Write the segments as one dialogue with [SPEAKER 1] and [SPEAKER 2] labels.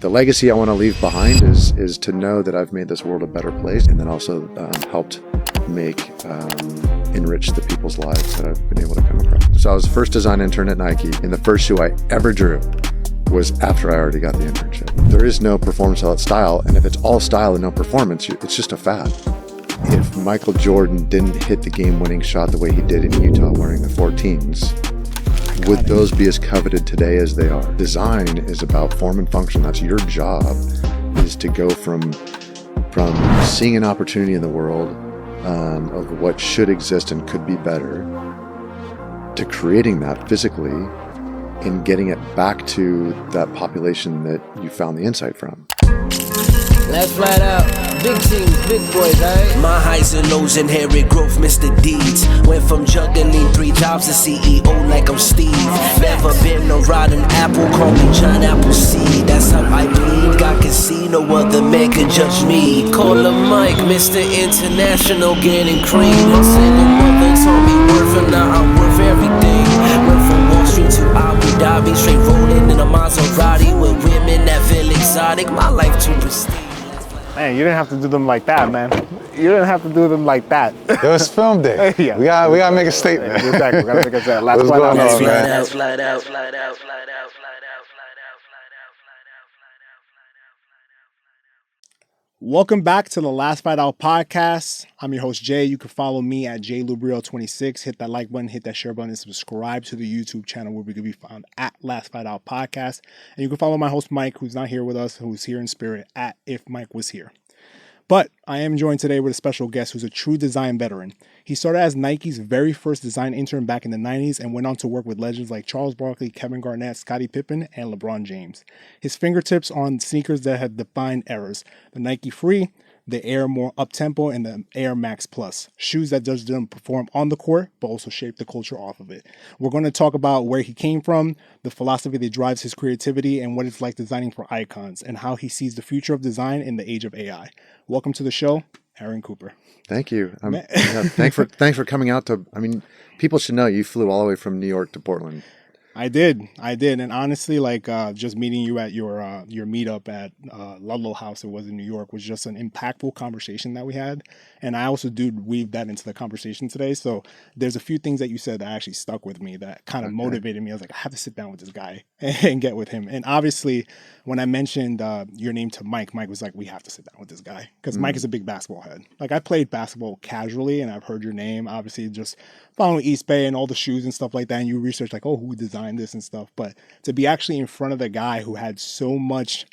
[SPEAKER 1] The legacy I want to leave behind is to know that I've made this world a better place, and then also helped enrich the people's lives that I've been able to come across. So I was the first design intern at Nike, and the first shoe I ever drew was after I already got the internship. There is no performance without style, and if it's all style and no performance, it's just a fad. If Michael Jordan didn't hit the game-winning shot the way he did in Utah wearing the 14s, would those be as coveted today as they are? Design is about form and function. That's your job, is to go from seeing an opportunity in the world of what should exist and could be better, to creating that physically and getting it back to that population that you found the insight from.
[SPEAKER 2] Let's flat out. Big teams, big boys, right? My highs and lows, inherit growth, Mr. Deeds. Went from juggling 3 jobs to CEO like I'm Steve. Never been a rotten apple, call me John Appleseed. That's how I bleed. God can see, no other man can judge me. Call him Mike, Mr. International, getting cream. Single mother told me worth, and now I'm worth everything. Went from Wall Street to Abu Dhabi, straight rolling in a Maserati with women that feel exotic. My life too pristine.
[SPEAKER 3] Man, you didn't have to do them like that, man. You didn't have to do them like that.
[SPEAKER 4] It was film day.
[SPEAKER 3] Yeah.
[SPEAKER 4] We gotta make a statement.
[SPEAKER 3] Exactly. We gotta make a statement. Last
[SPEAKER 4] What's
[SPEAKER 3] flight
[SPEAKER 4] going
[SPEAKER 3] out,
[SPEAKER 4] on, man?
[SPEAKER 2] Flat out.
[SPEAKER 3] Welcome back to the Last Fight Out podcast. I'm your host, Jay. You can follow me at JLubriel26. Hit that like button, hit that share button, and subscribe to the YouTube channel where we can be found at Last Fight Out podcast. And you can follow my host, Mike, who's not here with us, who's here in spirit, at If Mike Was Here. But I am joined today with a special guest who's a true design veteran. He started as Nike's very first design intern back in the 90s and went on to work with legends like Charles Barkley, Kevin Garnett, Scottie Pippen, and LeBron James. His fingertips on sneakers that have defined eras: the Nike Free, the Air more up-tempo, and the Air Max Plus. Shoes that just didn't perform on the court, but also shaped the culture off of it. We're going to talk about where he came from, the philosophy that drives his creativity, and what it's like designing for icons, and how he sees the future of design in the age of AI. Welcome to the show, Aaron Cooper.
[SPEAKER 1] Thank you. Thanks for coming out to. I mean, people should know you flew all the way from New York to Portland.
[SPEAKER 3] I did, and honestly, just meeting you at your meetup at Ludlow House, it was in New York, was just an impactful conversation that we had, and I also weave that into the conversation today. So there's a few things that you said that actually stuck with me that kind of motivated me. I was like, I have to sit down with this guy and get with him. And obviously, when I mentioned your name to Mike was like, we have to sit down with this guy because Mike is a big basketball head. Like, I played basketball casually, and I've heard your name, obviously, just following East Bay and all the shoes and stuff like that, and you research like, oh, who designed this and stuff. But to be actually in front of the guy who had so much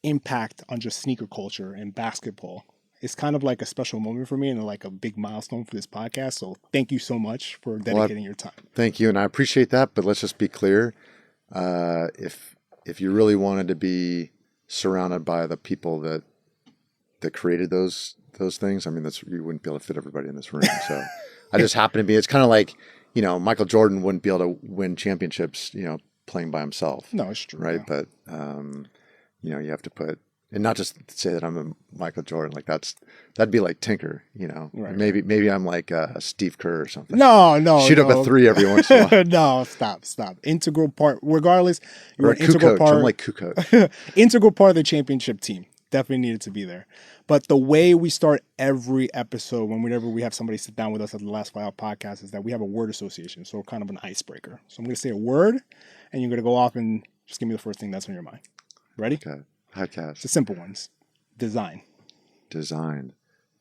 [SPEAKER 3] impact on just sneaker culture and basketball, it's kind of like a special moment for me and like a big milestone for this podcast. So thank you so much for dedicating your time.
[SPEAKER 1] Thank you, and I appreciate that. But let's just be clear: if you really wanted to be surrounded by the people that created those things, I mean, you wouldn't be able to fit everybody in this room. So I just happen to be. It's kind of like, Michael Jordan wouldn't be able to win championships, playing by himself.
[SPEAKER 3] No, it's true.
[SPEAKER 1] Right. Yeah. But, you have to put, and not just say that I'm a Michael Jordan, like that'd be like Tinker, Right. Maybe I'm like Steve Kerr or something.
[SPEAKER 3] No.
[SPEAKER 1] Shoot up a 3 every once in a while.
[SPEAKER 3] No, stop. Integral part, regardless. You're
[SPEAKER 1] or
[SPEAKER 3] an integral part.
[SPEAKER 1] I'm like Kukoc.
[SPEAKER 3] Integral part of the championship team. Definitely needed to be there. But the way we start every episode, whenever we have somebody sit down with us at the Last Fight Out podcast, is that we have a word association. So kind of an icebreaker. So I'm going to say a word, and you're going to go off and just give me the first thing that's on your mind. Ready?
[SPEAKER 1] Okay. Podcast.
[SPEAKER 3] It's the simple ones. Design.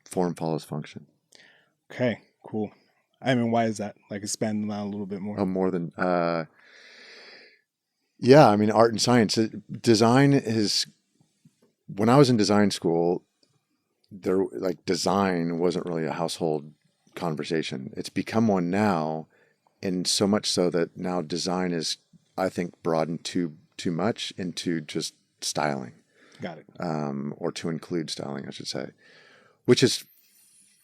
[SPEAKER 1] Form follows function.
[SPEAKER 3] Okay, cool. I mean, why is that? Like, expand that a little bit more.
[SPEAKER 1] Oh, more than... yeah, I mean, art and science. Design is... When I was in design school, design wasn't really a household conversation. It's become one now, and so much so that now design is, I think, broadened too much into just styling.
[SPEAKER 3] Got it.
[SPEAKER 1] Or to include styling, I should say, which is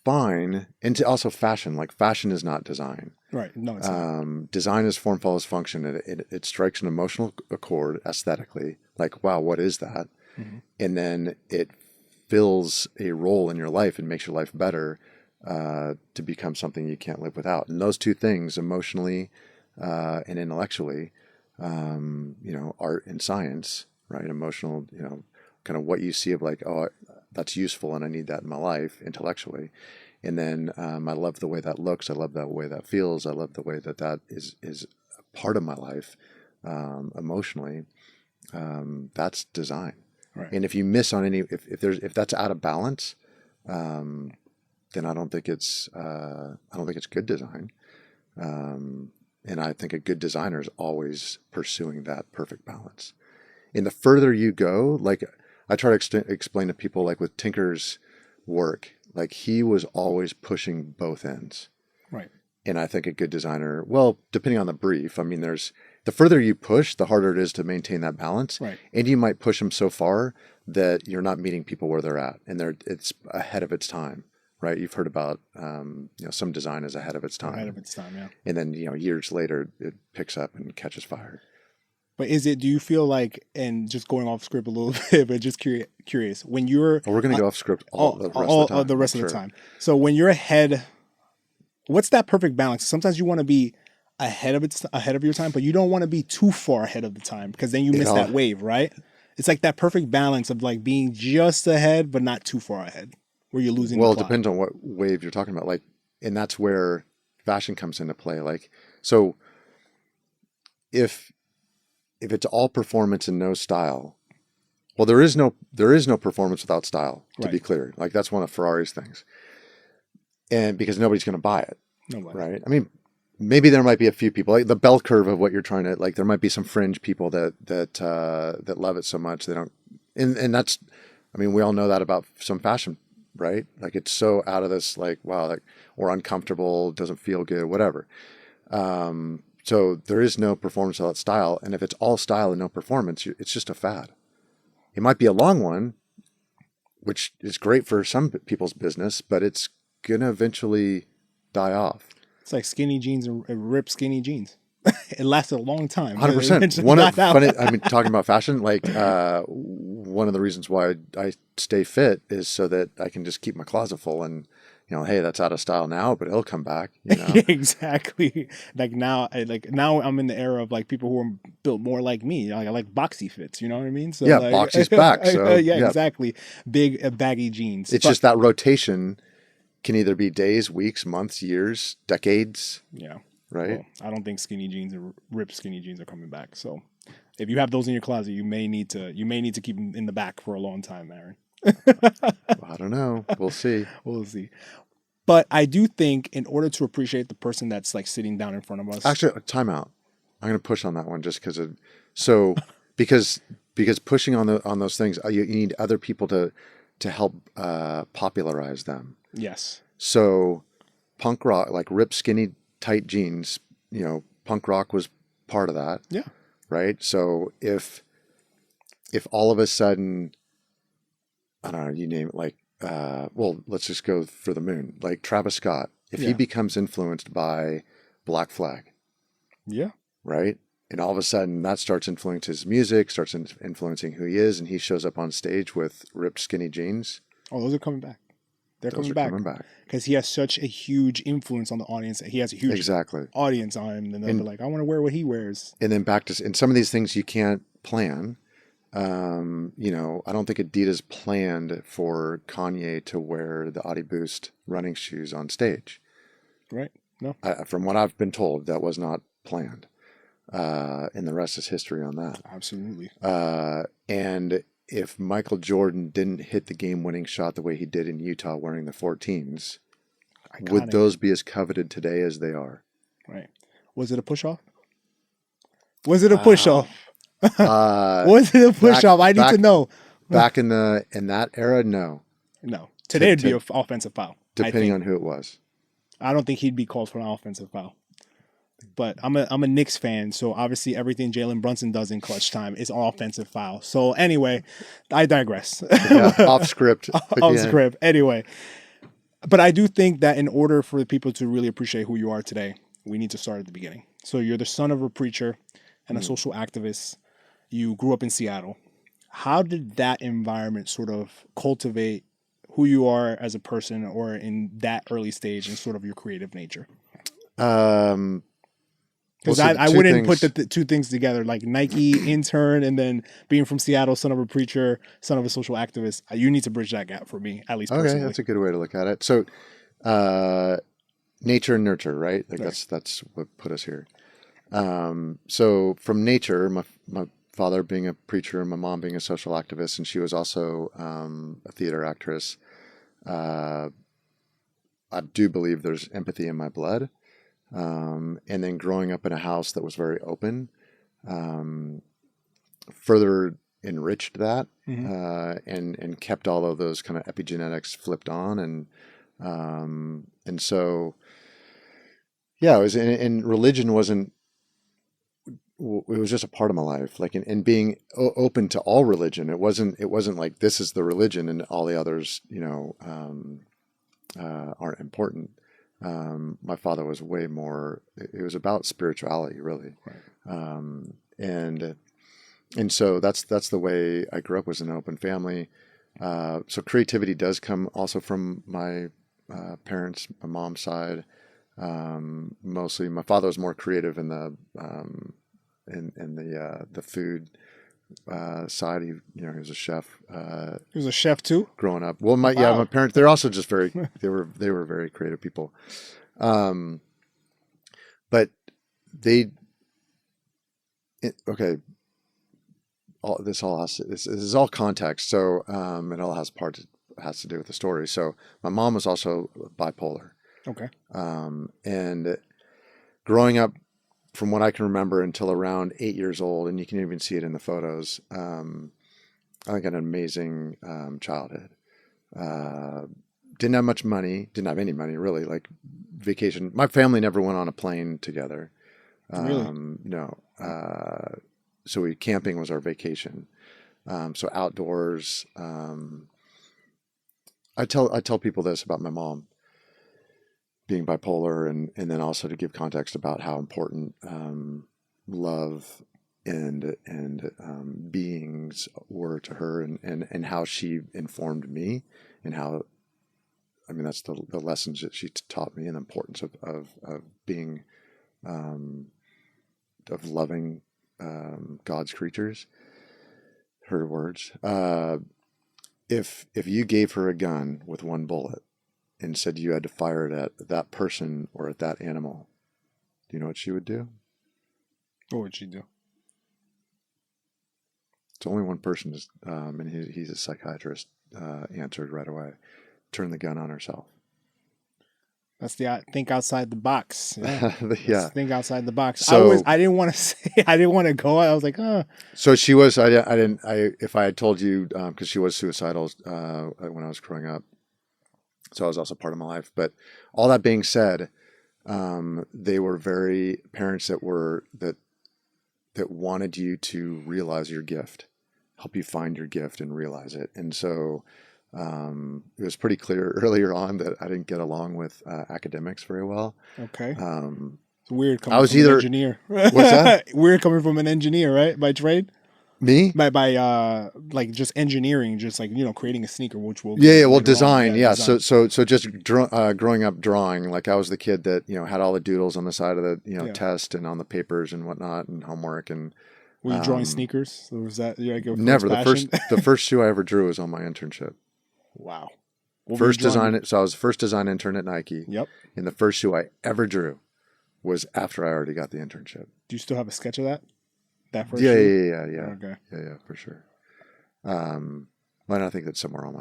[SPEAKER 1] fine. And to also fashion. Like, fashion is not design.
[SPEAKER 3] Right. No, it's not.
[SPEAKER 1] Design is form follows function. It strikes an emotional chord aesthetically. Like, wow, what is that? Mm-hmm. And then it fills a role in your life and makes your life better to become something you can't live without. And those two things, emotionally and intellectually, art and science, right? Emotional, kind of what you see of like, oh, that's useful and I need that in my life intellectually. And then I love the way that looks. I love the way that feels. I love the way that that is a part of my life emotionally. That's design.
[SPEAKER 3] Right.
[SPEAKER 1] And if you miss on any, if that's out of balance, then I don't think it's good design. And I think a good designer is always pursuing that perfect balance. And the further you go, like I try to explain to people, like with Tinker's work, like he was always pushing both ends.
[SPEAKER 3] Right.
[SPEAKER 1] And I think a good designer, well, depending on the brief, I mean, the further you push, the harder it is to maintain that balance.
[SPEAKER 3] Right.
[SPEAKER 1] And you might push them so far that you're not meeting people where they're at, and it's ahead of its time, right? You've heard about, some design is ahead of its time.
[SPEAKER 3] Ahead of its time, yeah.
[SPEAKER 1] And then, years later, it picks up and catches fire.
[SPEAKER 3] But do you feel like, and just going off script a little bit, but just curious, when you're...
[SPEAKER 1] Well, we're going to go off script all
[SPEAKER 3] the rest of the time. So when you're ahead, what's that perfect balance? Sometimes you want to be ahead of your time, but you don't want to be too far ahead of the time because then you miss that wave, right? It's like that perfect balance of like being just ahead, but not too far ahead where you're losing the plot.
[SPEAKER 1] Well, it depends on what wave you're talking about. Like, and that's where fashion comes into play. Like, so if it's all performance and no style, well, there is no performance without style, to be clear. Like, that's one of Ferrari's things. And because nobody's going to buy it.
[SPEAKER 3] Nobody.
[SPEAKER 1] Right? I mean, maybe there might be a few people, like the bell curve of what you're trying to, like, there might be some fringe people that love it so much they don't, and that's, I mean, we all know that about some fashion, right? Like, it's so out of this, like, wow, like, or uncomfortable, doesn't feel good, whatever. So there is no performance without style. And if it's all style and no performance, it's just a fad. It might be a long one, which is great for some people's business, but it's going to eventually die off.
[SPEAKER 3] It's like skinny jeans and ripped skinny jeans. It lasted a long time.
[SPEAKER 1] 100%. One of funny, I mean, talking about fashion, like one of the reasons why I stay fit is so that I can just keep my closet full and, hey, that's out of style now, but it'll come back.
[SPEAKER 3] Exactly. Like now I'm in the era of like people who are built more like me. I like boxy fits. You know what I mean? So
[SPEAKER 1] yeah,
[SPEAKER 3] like,
[SPEAKER 1] boxy's back. So
[SPEAKER 3] yeah, exactly. Big baggy jeans.
[SPEAKER 1] It's just that rotation can either be days, weeks, months, years, decades.
[SPEAKER 3] Yeah.
[SPEAKER 1] Right.
[SPEAKER 3] Well, I don't think skinny jeans or ripped skinny jeans are coming back. So if you have those in your closet, you may need to keep them in the back for a long time, Aaron.
[SPEAKER 1] Well, I don't know. We'll see.
[SPEAKER 3] We'll see. But I do think in order to appreciate the person that's like sitting down in front of us.
[SPEAKER 1] Actually, time out. I'm going to push on that one just because because pushing on those things, you need other people to help popularize them.
[SPEAKER 3] Yes.
[SPEAKER 1] So punk rock, like ripped skinny tight jeans, punk rock was part of that.
[SPEAKER 3] Yeah.
[SPEAKER 1] Right. So if all of a sudden, I don't know, you name it, like, well, let's just go for the moon. Like Travis Scott, if he becomes influenced by Black Flag.
[SPEAKER 3] Yeah.
[SPEAKER 1] Right. And all of a sudden that starts influencing his music, starts influencing who he is. And he shows up on stage with ripped skinny jeans.
[SPEAKER 3] Oh, those are coming back. They're coming back. Because he has such a huge influence on the audience. He has a huge audience on him. And they're like, I want to wear what he wears.
[SPEAKER 1] And then back to, and some of these things you can't plan. I don't think Adidas planned for Kanye to wear the Adi Boost running shoes on stage.
[SPEAKER 3] Right. No.
[SPEAKER 1] From what I've been told, that was not planned. And the rest is history on that.
[SPEAKER 3] Absolutely.
[SPEAKER 1] And if Michael Jordan didn't hit the game-winning shot the way he did in Utah wearing the 14s, would those be as coveted today as they are?
[SPEAKER 3] Right. Was it a push-off? Was it a push-off? Was it a push-off? I need to know.
[SPEAKER 1] Back in that era, no.
[SPEAKER 3] No. Today it'd be an offensive foul.
[SPEAKER 1] Depending on who it was.
[SPEAKER 3] I don't think he'd be called for an offensive foul. But I'm a Knicks fan, so obviously everything Jalen Brunson does in clutch time is an offensive foul. So anyway, I digress.
[SPEAKER 1] Yeah, off script.
[SPEAKER 3] Off script. Anyway. But I do think that in order for people to really appreciate who you are today, we need to start at the beginning. So you're the son of a preacher and a social activist. You grew up in Seattle. How did that environment sort of cultivate who you are as a person or in that early stage and sort of your creative nature? Because
[SPEAKER 1] Well, so
[SPEAKER 3] I
[SPEAKER 1] two
[SPEAKER 3] wouldn't put
[SPEAKER 1] things-
[SPEAKER 3] the two things together, like Nike intern and then being from Seattle, son of a preacher, son of a social activist. You need to bridge that gap for me, at least
[SPEAKER 1] Okay,
[SPEAKER 3] personally.
[SPEAKER 1] that's a good way to look at it. So, nature and nurture, right? Like
[SPEAKER 3] Right.
[SPEAKER 1] that's what put us here. So from nature, my father being a preacher and my mom being a social activist, and she was also a theater actress. I do believe there's empathy in my blood. And then growing up in a house that was very open, further enriched that, and kept all of those kind of epigenetics flipped on, and so yeah, it was, and religion wasn't. It was just a part of my life, like in being open to all religion. It wasn't like this is the religion and all the others, aren't important. My father was way more. It was about spirituality, really,
[SPEAKER 3] Right.
[SPEAKER 1] and so that's the way I grew up. Was an open family. So creativity does come also from my parents, my mom's side. Mostly, my father was more creative in the the food side. He was a chef.
[SPEAKER 3] He was a chef too.
[SPEAKER 1] Growing up. Well, my
[SPEAKER 3] Wow.
[SPEAKER 1] my parents, they're also just very they were very creative people. But they okay, this is all context. So it all has to do with the story. So my mom was also bipolar.
[SPEAKER 3] Okay.
[SPEAKER 1] And growing up, from what I can remember until around 8 years old, and you can even see it in the photos, I think an amazing childhood. Didn't have much money, didn't have any money really, like vacation. My family never went on a plane together.
[SPEAKER 3] Really?
[SPEAKER 1] No. So camping was our vacation. So outdoors. I tell people this about my mom being bipolar, and then also to give context about how important love and beings were to her, and how she informed me, and how, I mean, that's the lessons that she taught me, and the importance of being of loving God's creatures. Her words. If you gave her a gun with one bullet and said you had to fire it at that person or at that animal, do you know what she would do?
[SPEAKER 3] What would she do?
[SPEAKER 1] It's only one person, and he's a psychiatrist, answered right away. Turn the gun on herself.
[SPEAKER 3] That's the think outside the box. Yeah.
[SPEAKER 1] Yeah.
[SPEAKER 3] Think outside the box.
[SPEAKER 1] So-
[SPEAKER 3] I didn't want to say. I didn't want to go. I was like,
[SPEAKER 1] So she was. If I had told you, because she was suicidal when I was growing up. So I was also part of my life. But all that being said, they were very parents that wanted you to realize your gift, help you find your gift and realize it. And so it was pretty clear earlier on that I didn't get along with academics very well.
[SPEAKER 3] okay.
[SPEAKER 1] It's
[SPEAKER 3] Weird coming
[SPEAKER 1] I was
[SPEAKER 3] from
[SPEAKER 1] either-
[SPEAKER 3] an engineer.
[SPEAKER 1] What's that?
[SPEAKER 3] Weird coming from an engineer, right? By trade?
[SPEAKER 1] Me?
[SPEAKER 3] By like just engineering, just like, creating a sneaker, which will
[SPEAKER 1] Yeah, well,
[SPEAKER 3] later on.
[SPEAKER 1] design, yeah.
[SPEAKER 3] design.
[SPEAKER 1] So just growing up drawing, like I was the kid that had all the doodles on the side of the
[SPEAKER 3] Yeah.
[SPEAKER 1] test and on the papers and whatnot and homework, and
[SPEAKER 3] Were you drawing sneakers? So was that your
[SPEAKER 1] never
[SPEAKER 3] passion?
[SPEAKER 1] the first shoe I ever drew was on my internship.
[SPEAKER 3] Wow. What were you
[SPEAKER 1] First
[SPEAKER 3] drawing?
[SPEAKER 1] design, so I was the first design intern at Nike,
[SPEAKER 3] Yep.
[SPEAKER 1] and the first shoe I ever drew was after I already got the internship.
[SPEAKER 3] Do you still have a sketch of that? That first
[SPEAKER 1] Yeah,
[SPEAKER 3] shoe?
[SPEAKER 1] yeah,
[SPEAKER 3] Okay.
[SPEAKER 1] yeah, for sure. But I think that's somewhere on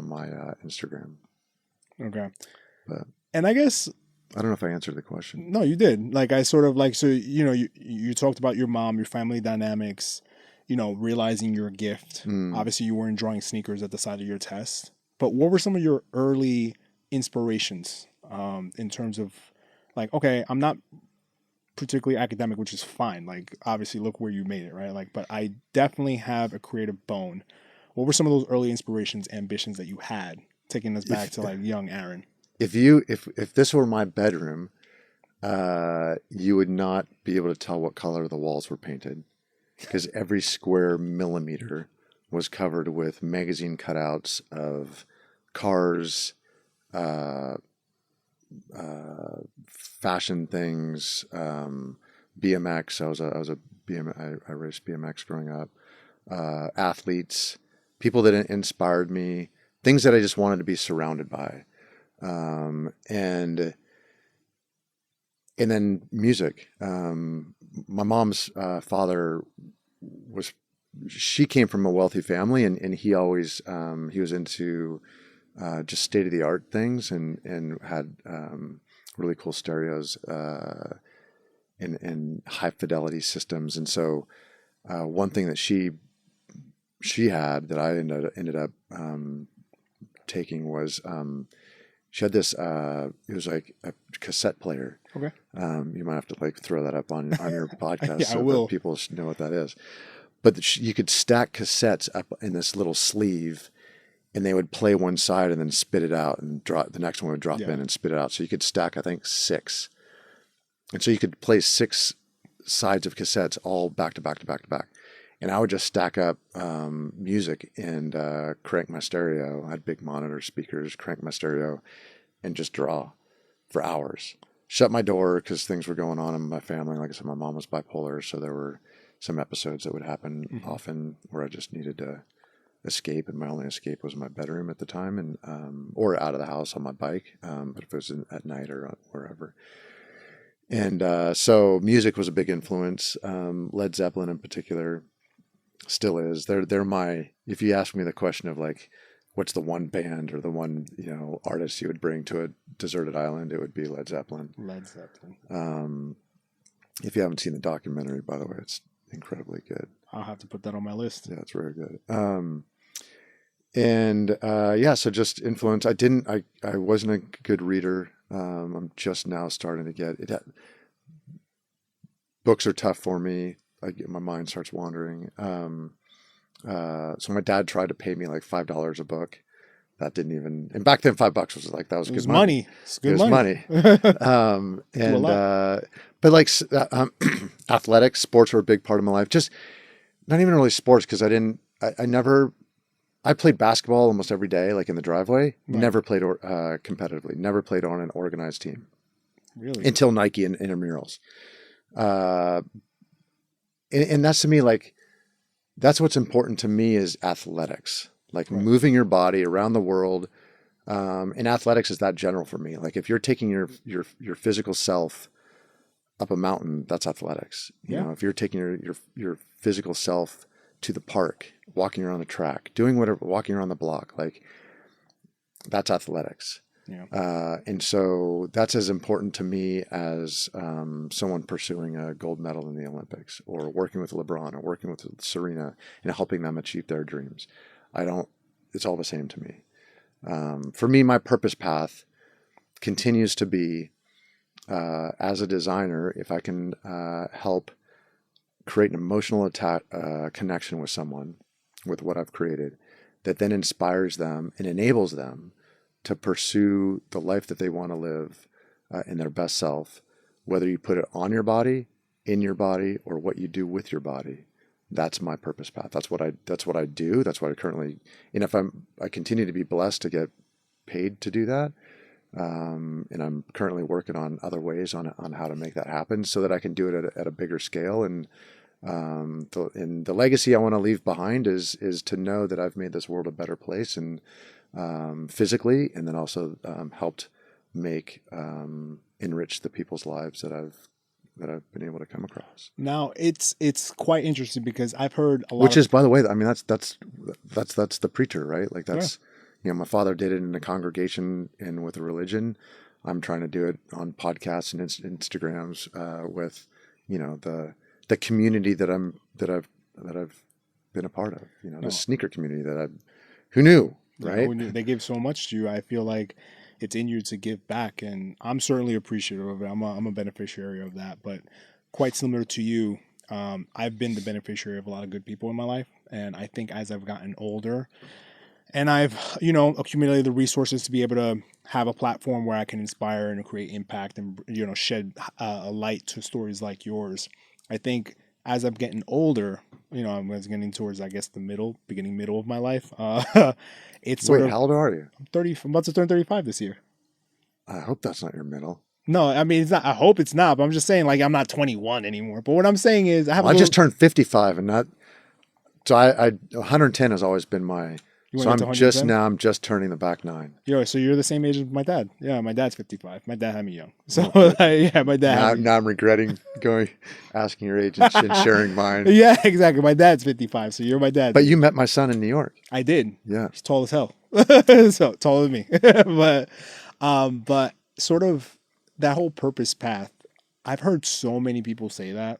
[SPEAKER 1] my Instagram.
[SPEAKER 3] Okay.
[SPEAKER 1] But
[SPEAKER 3] And I guess
[SPEAKER 1] I don't know if I answered the question.
[SPEAKER 3] no, you did. Like I sort of like, so you talked about your mom, your family dynamics, realizing your gift. Obviously, you weren't drawing sneakers at the side of your test. But what were some of your early inspirations in terms of like, okay, I'm not particularly academic, which is fine. Like, obviously, look where you made it, right? Like, but I definitely have a creative bone. What were some of those early inspirations, ambitions that you had, taking us back to like young Aaron?
[SPEAKER 1] If this were my bedroom, you would not be able to tell what color the walls were painted, because every square millimeter was covered with magazine cutouts of cars, fashion things, BMX. I raced BMX growing up. Athletes, people that inspired me, things that I just wanted to be surrounded by, and then music. My mom's father she came from a wealthy family, and he always he was into just state of the art things, and had really cool stereos and high fidelity systems. And so one thing that she had that I ended up taking was she had this it was like a cassette player.
[SPEAKER 3] Okay.
[SPEAKER 1] You might have to like throw that up on your podcast
[SPEAKER 3] Yeah,
[SPEAKER 1] so
[SPEAKER 3] I will.
[SPEAKER 1] that people know what that is. But you could stack cassettes up in this little sleeve, and they would play one side and then spit it out, and drop the next one would drop in and spit it out. So you could stack, I think, 6. And so you could play 6 sides of cassettes all back to back to back to back. And I would just stack up music and crank my stereo. I had big monitor speakers, crank my stereo, and just draw for hours. Shut my door because things were going on in my family. Like I said, my mom was bipolar, so there were some episodes that would happen often where I just needed to escape, and my only escape was my bedroom at the time, and or out of the house on my bike, but if it was at night or wherever. And so music was a big influence. Led Zeppelin in particular still is. They're my, if you ask me the question of like, what's the one band or the one, artist you would bring to a deserted island, it would be Led Zeppelin.
[SPEAKER 3] Led Zeppelin.
[SPEAKER 1] If you haven't seen the documentary, by the way, it's incredibly good.
[SPEAKER 3] I'll have to put that on my list.
[SPEAKER 1] Yeah, it's very good. So just influence. I wasn't a good reader. I'm just now starting to get it. Books are tough for me. My mind starts wandering. So my dad tried to pay me like $5 a book. That didn't even, and back then $5 was like, that was good money.
[SPEAKER 3] It's good money.
[SPEAKER 1] But like athletics, sports were a big part of my life. Just not even really sports, because I played basketball almost every day, like in the driveway. Right. Never played competitively. Never played on an organized team.
[SPEAKER 3] Really?
[SPEAKER 1] Until Nike and intramurals. And that's, to me, like, that's what's important to me is athletics, like moving your body around the world. And athletics is that general for me. Like if you're taking your physical self up a mountain, that's athletics. You know, if you're taking your physical self to the park, walking around the track, doing whatever, walking around the block, like that's athletics. Yeah. And so that's as important to me as someone pursuing a gold medal in the Olympics, or working with LeBron, or working with Serena and helping them achieve their dreams. It's all the same to me. For me, my purpose path continues to be, as a designer, if I can help create an emotional connection with someone, with what I've created, that then inspires them and enables them to pursue the life that they want to live in their best self, whether you put it on your body, in your body, or what you do with your body. That's my purpose path. That's what I do. That's what I currently, and if I continue to be blessed to get paid to do that. And I'm currently working on other ways on how to make that happen so that I can do it at a bigger scale. And the legacy I want to leave behind is to know that I've made this world a better place, and physically, and then also helped make enrich the people's lives that I've been able to come across.
[SPEAKER 3] Now it's quite interesting because I've heard a lot.
[SPEAKER 1] Which is, by the way, I mean that's the preacher, right? Like that's my father did it in a congregation and with a religion. I'm trying to do it on podcasts and Instagrams with the community that I've been a part of. The sneaker community who knew. Right.
[SPEAKER 3] They give so much to you. I feel like it's in you to give back, and I'm certainly appreciative of it. I'm a beneficiary of that. But quite similar to you, I've been the beneficiary of a lot of good people in my life, and I think as I've gotten older, and I've accumulated the resources to be able to have a platform where I can inspire and create impact, and shed a light to stories like yours. I think as I'm getting older, I was getting towards, I guess, the middle of my life. It's sort of.
[SPEAKER 1] How old are you?
[SPEAKER 3] I'm 30. I'm about to turn 35 this year.
[SPEAKER 1] I hope that's not your middle.
[SPEAKER 3] No, I mean, it's not. I hope it's not. But I'm just saying, like, I'm not 21 anymore. But what I'm saying is, I have.
[SPEAKER 1] Well, I just turned 55, and not. So I 110 has always been my.
[SPEAKER 3] You
[SPEAKER 1] So
[SPEAKER 3] wanna get
[SPEAKER 1] I'm
[SPEAKER 3] to
[SPEAKER 1] just
[SPEAKER 3] 110?
[SPEAKER 1] now. I'm just turning the back 9.
[SPEAKER 3] So you're the same age as my dad. Yeah, my dad's 55. My dad had me young. So yeah, my dad. Had me.
[SPEAKER 1] Now I'm regretting asking your age and sharing mine.
[SPEAKER 3] Yeah, exactly. My dad's 55. So you're my dad.
[SPEAKER 1] But you met my son in New York.
[SPEAKER 3] I did.
[SPEAKER 1] Yeah.
[SPEAKER 3] He's tall as hell. So taller than me. But sort of that whole purpose path. I've heard so many people say that,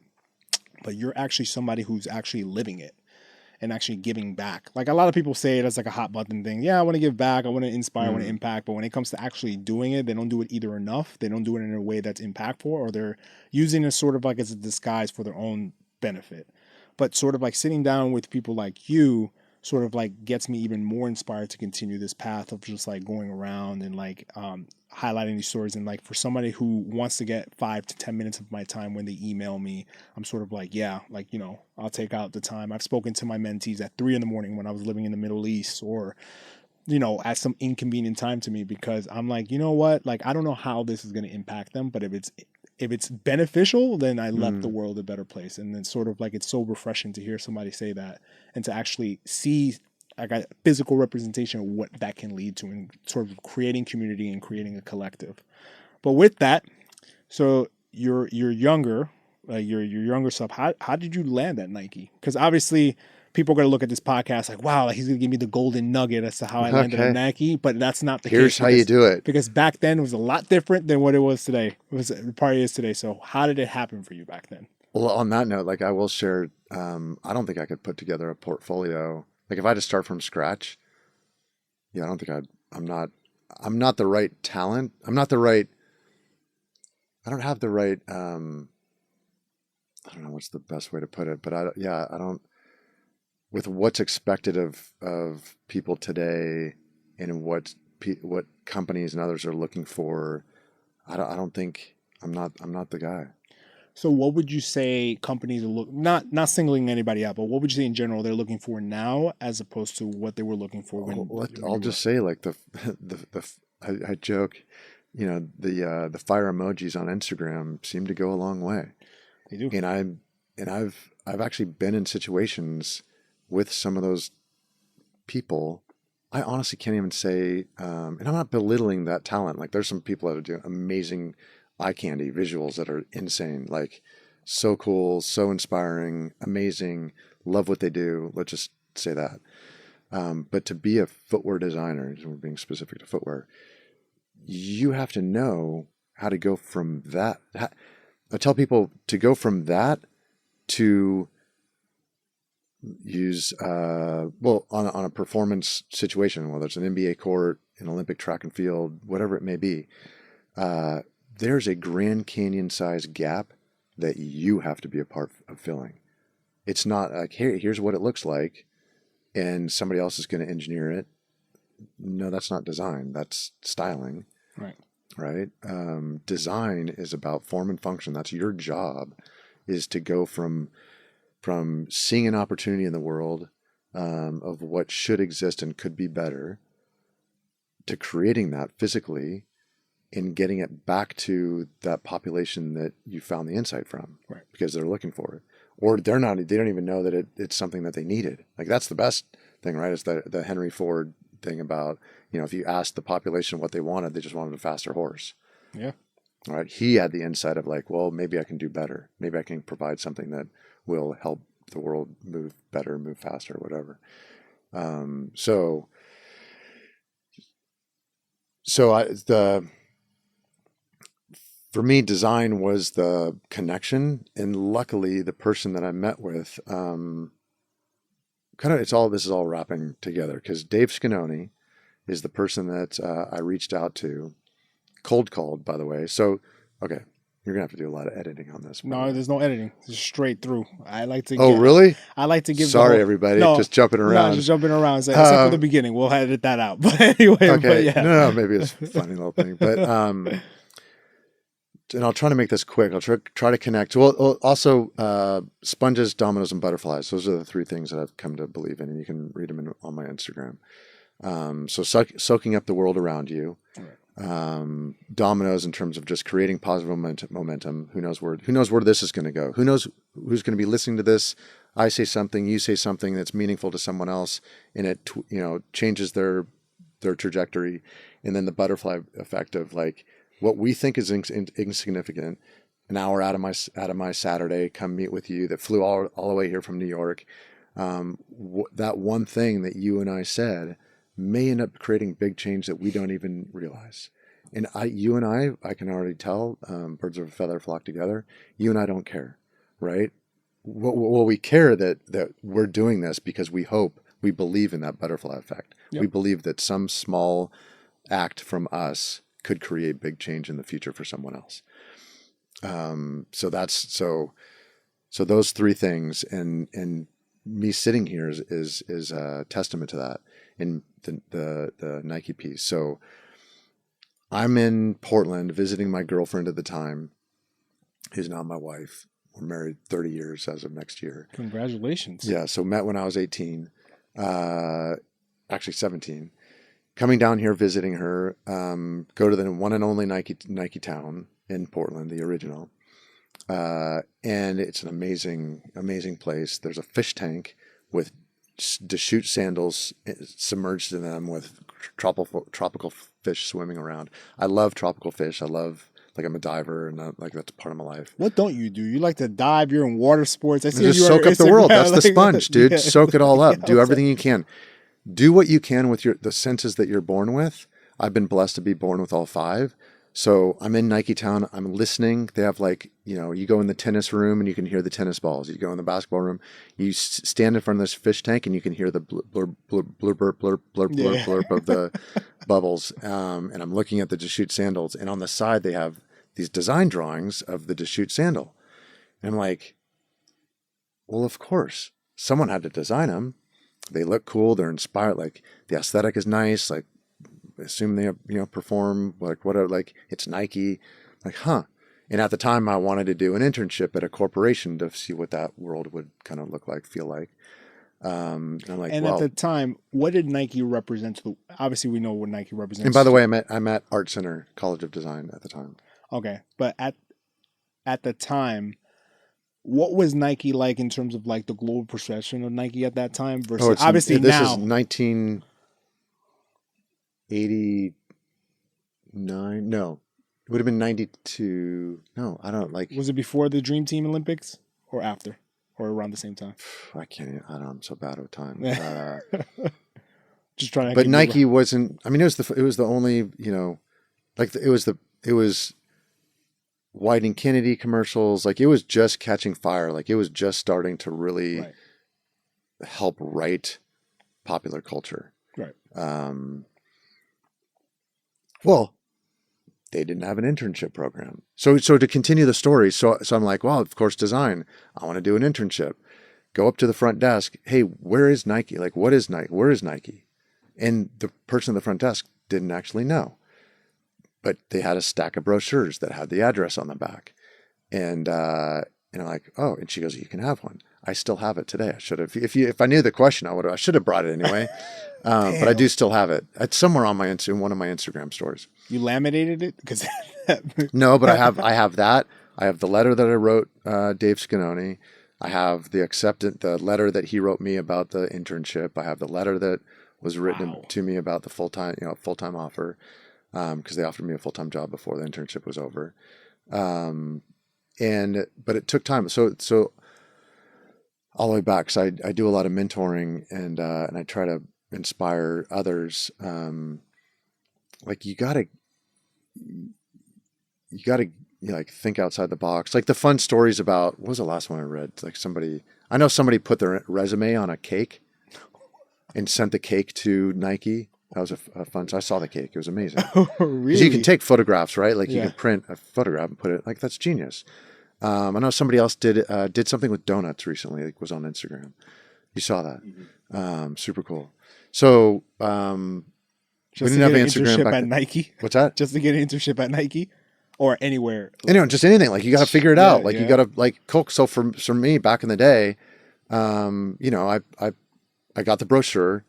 [SPEAKER 3] but you're actually somebody who's actually living it and actually giving back. Like a lot of people say it as like a hot button thing. Yeah, I want to give back. I want to inspire. I want to impact. But when it comes to actually doing it, they don't do it either enough. They don't do it in a way that's impactful, or they're using it sort of like as a disguise for their own benefit. But sort of like sitting down with people like you sort of like gets me even more inspired to continue this path of just like going around and like highlighting these stories. And like for somebody who wants to get 5 to 10 minutes of my time when they email me, I'm sort of like, yeah, like, I'll take out the time. I've spoken to my mentees at 3 a.m. when I was living in the Middle East, or at some inconvenient time to me, because I'm like, you know what, like I don't know how this is going to impact them, but if it's beneficial, then I left the world a better place. And then sort of like, it's so refreshing to hear somebody say that and to actually see like a physical representation of what that can lead to, and sort of creating community and creating a collective. But with that, so you're younger, your younger self, how did you land at Nike? Because obviously people are going to look at this podcast like, wow, like he's going to give me the golden nugget as to how I landed at Nike, but that's not the case.
[SPEAKER 1] Here's how you do it.
[SPEAKER 3] Because back then it was a lot different than what it was today. It probably is today. So how did it happen for you back then?
[SPEAKER 1] Well, on that note, like I will share, I don't think I could put together a portfolio. Like if I had to start from scratch, I don't think I'm not the right talent. I don't have the right, I don't know what's the best way to put it, but I don't, with what's expected of people today and what companies and others are looking for, I don't think I'm not the guy.
[SPEAKER 3] So what would you say companies are not singling anybody out, but what would you say in general they're looking for now as opposed to what they were looking for when?
[SPEAKER 1] I'll just say like I joke, the fire emojis on Instagram seem to go a long way.
[SPEAKER 3] They do.
[SPEAKER 1] And I've actually been in situations with some of those people. I honestly can't even say, and I'm not belittling that talent. Like there's some people that are doing amazing eye candy visuals that are insane, like so cool, so inspiring, amazing, love what they do. Let's just say that. But to be a footwear designer, we're being specific to footwear, you have to know how to go from that. I tell people to go from that to use, on a performance situation, whether it's an NBA court, an Olympic track and field, whatever it may be, there's a Grand Canyon sized gap that you have to be a part of filling. It's not like, hey, here's what it looks like, and somebody else is going to engineer it. No, that's not design. That's styling. Right. Design is about form and function. That's your job, is to go from seeing an opportunity in the world of what should exist and could be better, to creating that physically and getting it back to that population that you found the insight from,
[SPEAKER 3] right? Because
[SPEAKER 1] they're looking for it, or they don't even know that it's something that they needed. Like that's the best thing, right? It's the Henry Ford thing about, if you asked the population what they wanted, they just wanted a faster horse.
[SPEAKER 3] Yeah.
[SPEAKER 1] All right. He had the insight of like, well, maybe I can do better. Maybe I can provide something that will help the world move better, move faster, whatever. For me, design was the connection, and luckily the person that I met with, this is all wrapping together, because Dave Scanoni is the person that I reached out to, cold called, by the way. So, okay, you're gonna have to do a lot of editing on this.
[SPEAKER 3] No, there's no editing. It's just straight through. I like to.
[SPEAKER 1] Really?
[SPEAKER 3] I like to give.
[SPEAKER 1] Sorry, everybody. Just jumping around.
[SPEAKER 3] No, just jumping around. Except for the beginning, we'll edit that out. But anyway,
[SPEAKER 1] okay.
[SPEAKER 3] But yeah.
[SPEAKER 1] No, maybe it's a funny little thing, but and I'll try to make this quick. I'll try to connect. Well, also sponges, dominoes, and butterflies. Those are the 3 things that I've come to believe in, and you can read them on my Instagram. So soaking up the world around you, dominoes in terms of just creating positive momentum. Who knows where this is going to go? Who knows who's going to be listening to this? I say something, you say something that's meaningful to someone else, and it changes their trajectory. And then the butterfly effect of like what we think is insignificant. An hour out of my Saturday, come meet with you that flew all the way here from New York. That one thing that you and I said may end up creating big change that we don't even realize. And you and I can already tell, birds of a feather flock together. You and I don't care, right? Well, we care that we're doing this because we believe in that butterfly effect. Yep. We believe that some small act from us could create big change in the future for someone else. So those three things, and me sitting here is a testament to that in the Nike piece. So I'm in Portland visiting my girlfriend at the time, who's now my wife. We're married 30 years as of next year.
[SPEAKER 3] Congratulations.
[SPEAKER 1] Yeah. So met when I was 18, actually 17. Coming down here, visiting her, go to the one and only Nike Town in Portland, the original. And it's an amazing place. There's a fish tank with Deschutes sandals submerged in them with tropical fish swimming around. I love tropical fish. I'm a diver, and that's part of my life.
[SPEAKER 3] What don't you do? You like to dive. You're in water sports. I see
[SPEAKER 1] just soak up the world. That's the sponge, dude. Yeah. Soak it all up. Do everything you can. Do what you can with the senses that you're born with. I've been blessed to be born with all five. So I'm in Nike Town. I'm listening. They have you go in the tennis room and you can hear the tennis balls. You go in the basketball room. You stand in front of this fish tank and you can hear the blurp of the bubbles. And I'm looking at the Deschutes sandals. And on the side, they have these design drawings of the Deschutes sandal. And I'm like, well, of course. Someone had to design them. They look cool. They're inspired. Like, the aesthetic is nice. Like, assume they perform it's Nike, and at the time I wanted to do an internship at a corporation to see what that world would kind of look like, feel like. And I'm like,
[SPEAKER 3] at the time, what did Nike represent? Obviously we know what Nike represents.
[SPEAKER 1] And by the way, I'm at Art Center College of Design at the time.
[SPEAKER 3] Okay, but at the time, what was Nike like in terms of like the global perception of Nike at that time versus obviously
[SPEAKER 1] this
[SPEAKER 3] now?
[SPEAKER 1] Is 1989? No, it would have been 92. No, I don't like.
[SPEAKER 3] Was it before the Dream Team Olympics or after or around the same time?
[SPEAKER 1] I can't. I don't. I'm so bad with time.
[SPEAKER 3] Just trying to.
[SPEAKER 1] But Nike wasn't. I mean, it was the only. It was White and Kennedy commercials. Like, it was just catching fire. Like, it was just starting to really help write popular culture.
[SPEAKER 3] Right.
[SPEAKER 1] Well, they didn't have an internship program. So to continue the story, so I'm like, well, of course, design. I want to do an internship. Go up to the front desk. Hey, where is Nike? Like, what is Nike? Where is Nike? And the person at the front desk didn't actually know. But they had a stack of brochures that had the address on the back. And I'm like, oh, and she goes, you can have one. I still have it today. I should have, if I knew the question, I should have brought it anyway. But I do still have it. It's somewhere on in one of my Instagram stories.
[SPEAKER 3] You laminated it? Because
[SPEAKER 1] no, but I have that. I have the letter that I wrote Dave Scanoni. I have the letter that he wrote me about the internship. I have the letter that was written to me about the full-time offer, because they offered me a full-time job before the internship was over. But it took time. So all the way back, so I do a lot of mentoring and I try to inspire others. Like, you gotta think outside the box. Like, the fun stories about, what was the last one I read? Like, I know somebody put their resume on a cake and sent the cake to Nike. That was a fun. So I saw the cake. It was amazing.
[SPEAKER 3] Oh, really?
[SPEAKER 1] Because you can take photographs, right? Like, you can print a photograph and put it. Like, that's genius. I know somebody else did something with donuts recently. It was on Instagram. You saw that. Mm-hmm. Super cool. So we didn't have Instagram back
[SPEAKER 3] at Nike.
[SPEAKER 1] What's that?
[SPEAKER 3] Just to get an internship at Nike or anywhere.
[SPEAKER 1] Just anything. Like, you got to figure it out. Like, you got to cook. So for me back in the day, I got the brochure.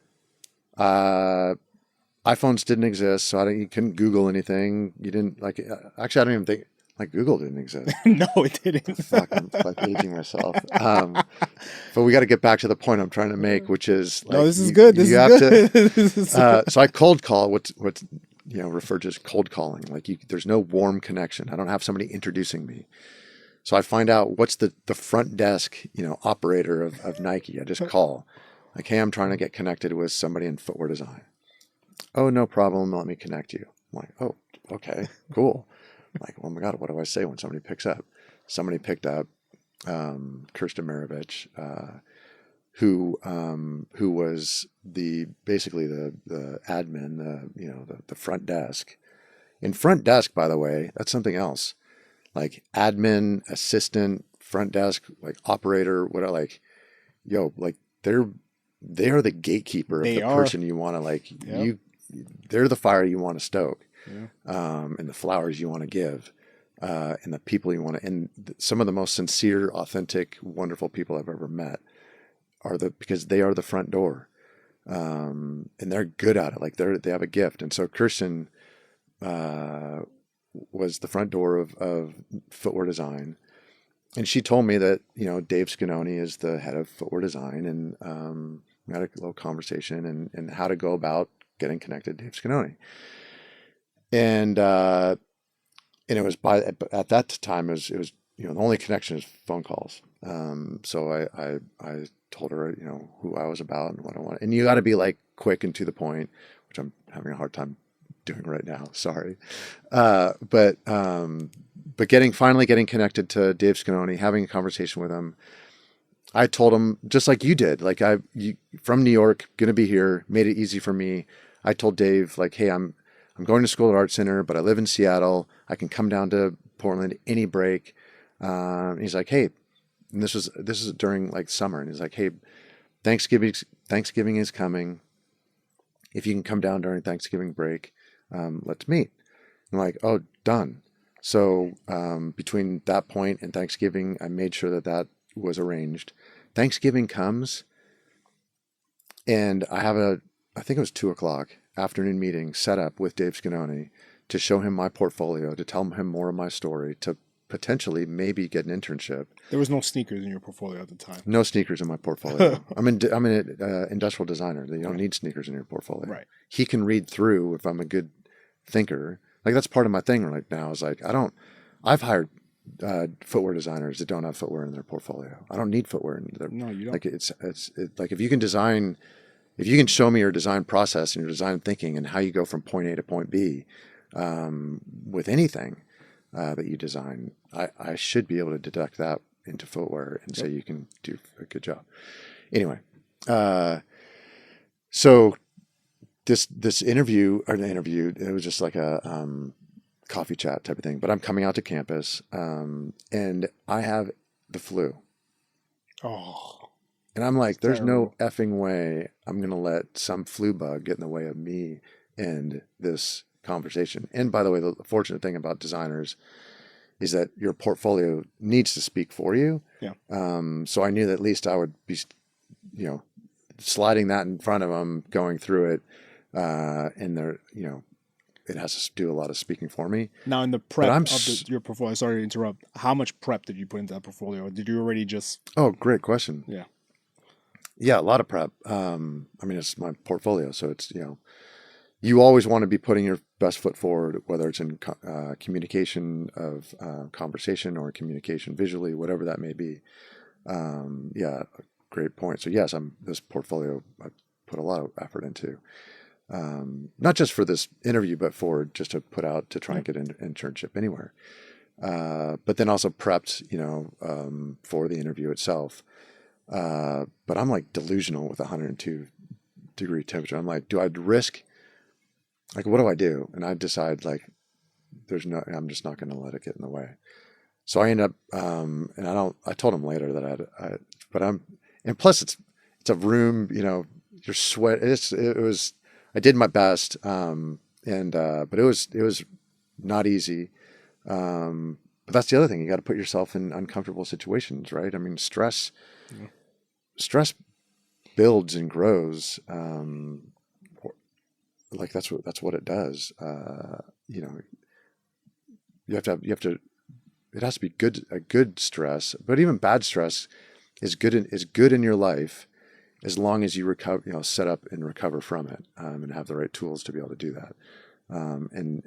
[SPEAKER 1] iPhones didn't exist, so you couldn't Google anything. You didn't actually, I don't even think Google didn't exist.
[SPEAKER 3] No, it didn't.
[SPEAKER 1] Fuck, I'm like aging myself. But we got to get back to the point I'm trying to make, which is
[SPEAKER 3] No, this is good. This is good. This is
[SPEAKER 1] so I cold call what's referred to as cold calling. Like there's no warm connection. I don't have somebody introducing me. So I find out what's the front desk, operator of Nike. I just call, like, hey, I'm trying to get connected with somebody in footwear design. Oh, no problem. Let me connect you. I'm like, oh, okay, cool. I'm like, oh my God, what do I say when somebody picks up? Somebody picked up Kirsten Maravich, who was basically the admin, the front desk. In front desk, by the way, that's something else. Like admin, assistant, front desk, like operator, whatever. Like, they are the gatekeeper of the person you want to they're the fire you want to stoke, and the flowers you want to give, and the people you want to. And some of the most sincere, authentic, wonderful people I've ever met because they are the front door, and they're good at it. Like they have a gift. And so Kirsten was the front door of footwear design. And she told me that, Dave Scanoni is the head of footwear design, and we had a little conversation and how to go about getting connected to Dave Scanoni. And it was at that time it was the only connection is phone calls. So I told her who I was about and what I wanted. And you got to be like quick and to the point, which I'm having a hard time doing right now. Sorry. But finally getting connected to Dave Scanoni, having a conversation with him. I told him, just like you did, like from New York, going to be here, made it easy for me. I told Dave, like, hey, I'm going to school at Art Center, but I live in Seattle. I can come down to Portland any break. He's like, hey, and this is during like summer. And he's like, hey, Thanksgiving is coming. If you can come down during Thanksgiving break, let's meet. I'm like, oh, done. So between that point and Thanksgiving, I made sure that was arranged. Thanksgiving comes, and I have I think it was 2:00 afternoon meeting set up with Dave Scanoni to show him my portfolio, to tell him more of my story, to potentially maybe get an internship.
[SPEAKER 3] There was no sneakers in your portfolio at the time.
[SPEAKER 1] No sneakers in my portfolio. I'm an industrial designer. You don't need sneakers in your portfolio.
[SPEAKER 3] Right.
[SPEAKER 1] He can read through if I'm a good thinker. Like that's part of my thing right now. Is like I've hired footwear designers that don't have footwear in their portfolio. I don't need footwear in their.
[SPEAKER 3] No, you don't.
[SPEAKER 1] Like it's like if you can show me your design process and your design thinking and how you go from point A to point B with anything that you design, I should be able to deduct that into footwear and say you can do a good job. Anyway, so this interview, it was just like a coffee chat type of thing, but I'm coming out to campus and I have the flu.
[SPEAKER 3] Oh.
[SPEAKER 1] And I'm like, there's no effing way I'm going to let some flu bug get in the way of me and this conversation. And by the way, the fortunate thing about designers is that your portfolio needs to speak for you.
[SPEAKER 3] Yeah.
[SPEAKER 1] So I knew that at least I would be, sliding that in front of them, going through it. And there, it has to do a lot of speaking for me.
[SPEAKER 3] Now, in the prep of your portfolio, sorry to interrupt, how much prep did you put into that portfolio? Or did you already just...
[SPEAKER 1] Oh, great question.
[SPEAKER 3] Yeah.
[SPEAKER 1] Yeah, a lot of prep. It's my portfolio, so it's, you always want to be putting your best foot forward, whether it's in communication of conversation or communication visually, whatever that may be. Yeah, great point. So yes, this portfolio I put a lot of effort into, not just for this interview, but for just to put out to try and get an internship anywhere. But then also prepped, for the interview itself. But I'm like delusional with 102-degree temperature. I'm like, do I risk? Like, what do I do? And I decide like, I'm just not going to let it get in the way. So I end up, and I told him later that and plus it's a room, your sweat, I did my best. But it was not easy. But that's the other thing. You got to put yourself in uncomfortable situations, right? I mean, stress builds and grows. like that's what it does. You know, you have to. It has to be a good stress, but even bad stress is good in your life as long as you recover, you know, set up and recover from it, and have the right tools to be able to do that. And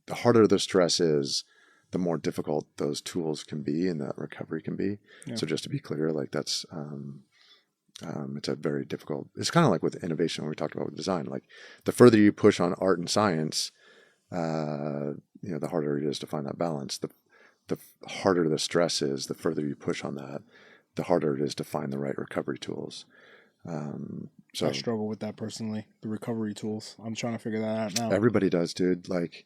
[SPEAKER 1] the harder the stress is, the more difficult those tools can be and that recovery can be. Yeah. So just to be clear, like that's, it's a very difficult, it's kind of like with innovation when we talked about with design, like the further you push on art and science, you know, the harder it is to find that balance. The harder the stress is, the further you push on that, the harder it is to find the right recovery tools. So
[SPEAKER 3] I struggle with that personally, the recovery tools. I'm trying to figure that out now.
[SPEAKER 1] Everybody does, dude. Like,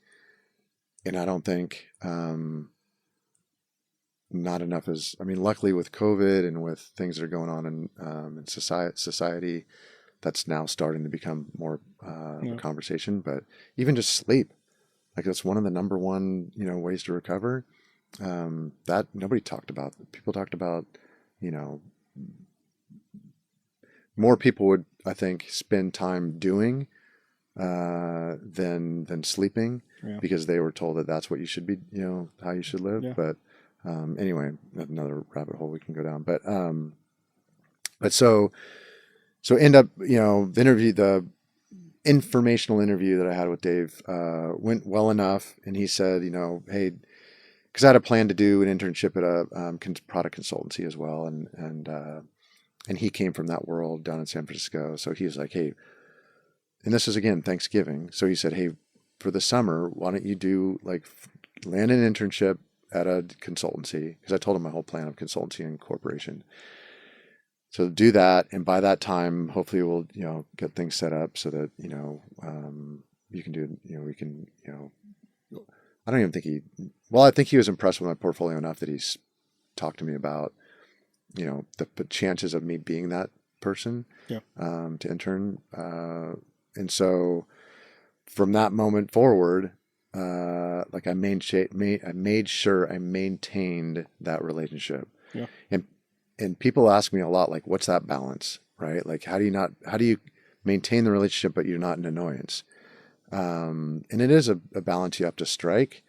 [SPEAKER 1] and I don't think, not enough is, I mean, luckily with COVID and with things that are going on in society, that's now starting to become more a conversation. But even just sleep, like that's one of the number one, you know, ways to recover. That nobody talked about. People talked about, you know, more people would, I think, spend time doing than sleeping, because they were told that that's what you should be, you know, how you should live. Yeah. But anyway, another rabbit hole we can go down. But so end up, you know, the informational interview that I had with Dave went well enough, and he said, you know, hey, because I had a plan to do an internship at a product consultancy as well, and he came from that world down in San Francisco, so he was like, hey, and this is again Thanksgiving, so he said, hey, for the summer, why don't you do like land an internship at a consultancy? Because I told him my whole plan of consultancy and corporation. So do that, and by that time, hopefully we'll, you know, get things set up so that, you know, you can do, you know, we can, you know, I don't even think I think he was impressed with my portfolio enough that he's talked to me about, you know, the chances of me being that person, to intern. And so from that moment forward, like I made sure I maintained that relationship. Yeah. And people ask me a lot, like, what's that balance, right? Like, how do you maintain the relationship, but you're not an annoyance? And it is a balance you have to strike,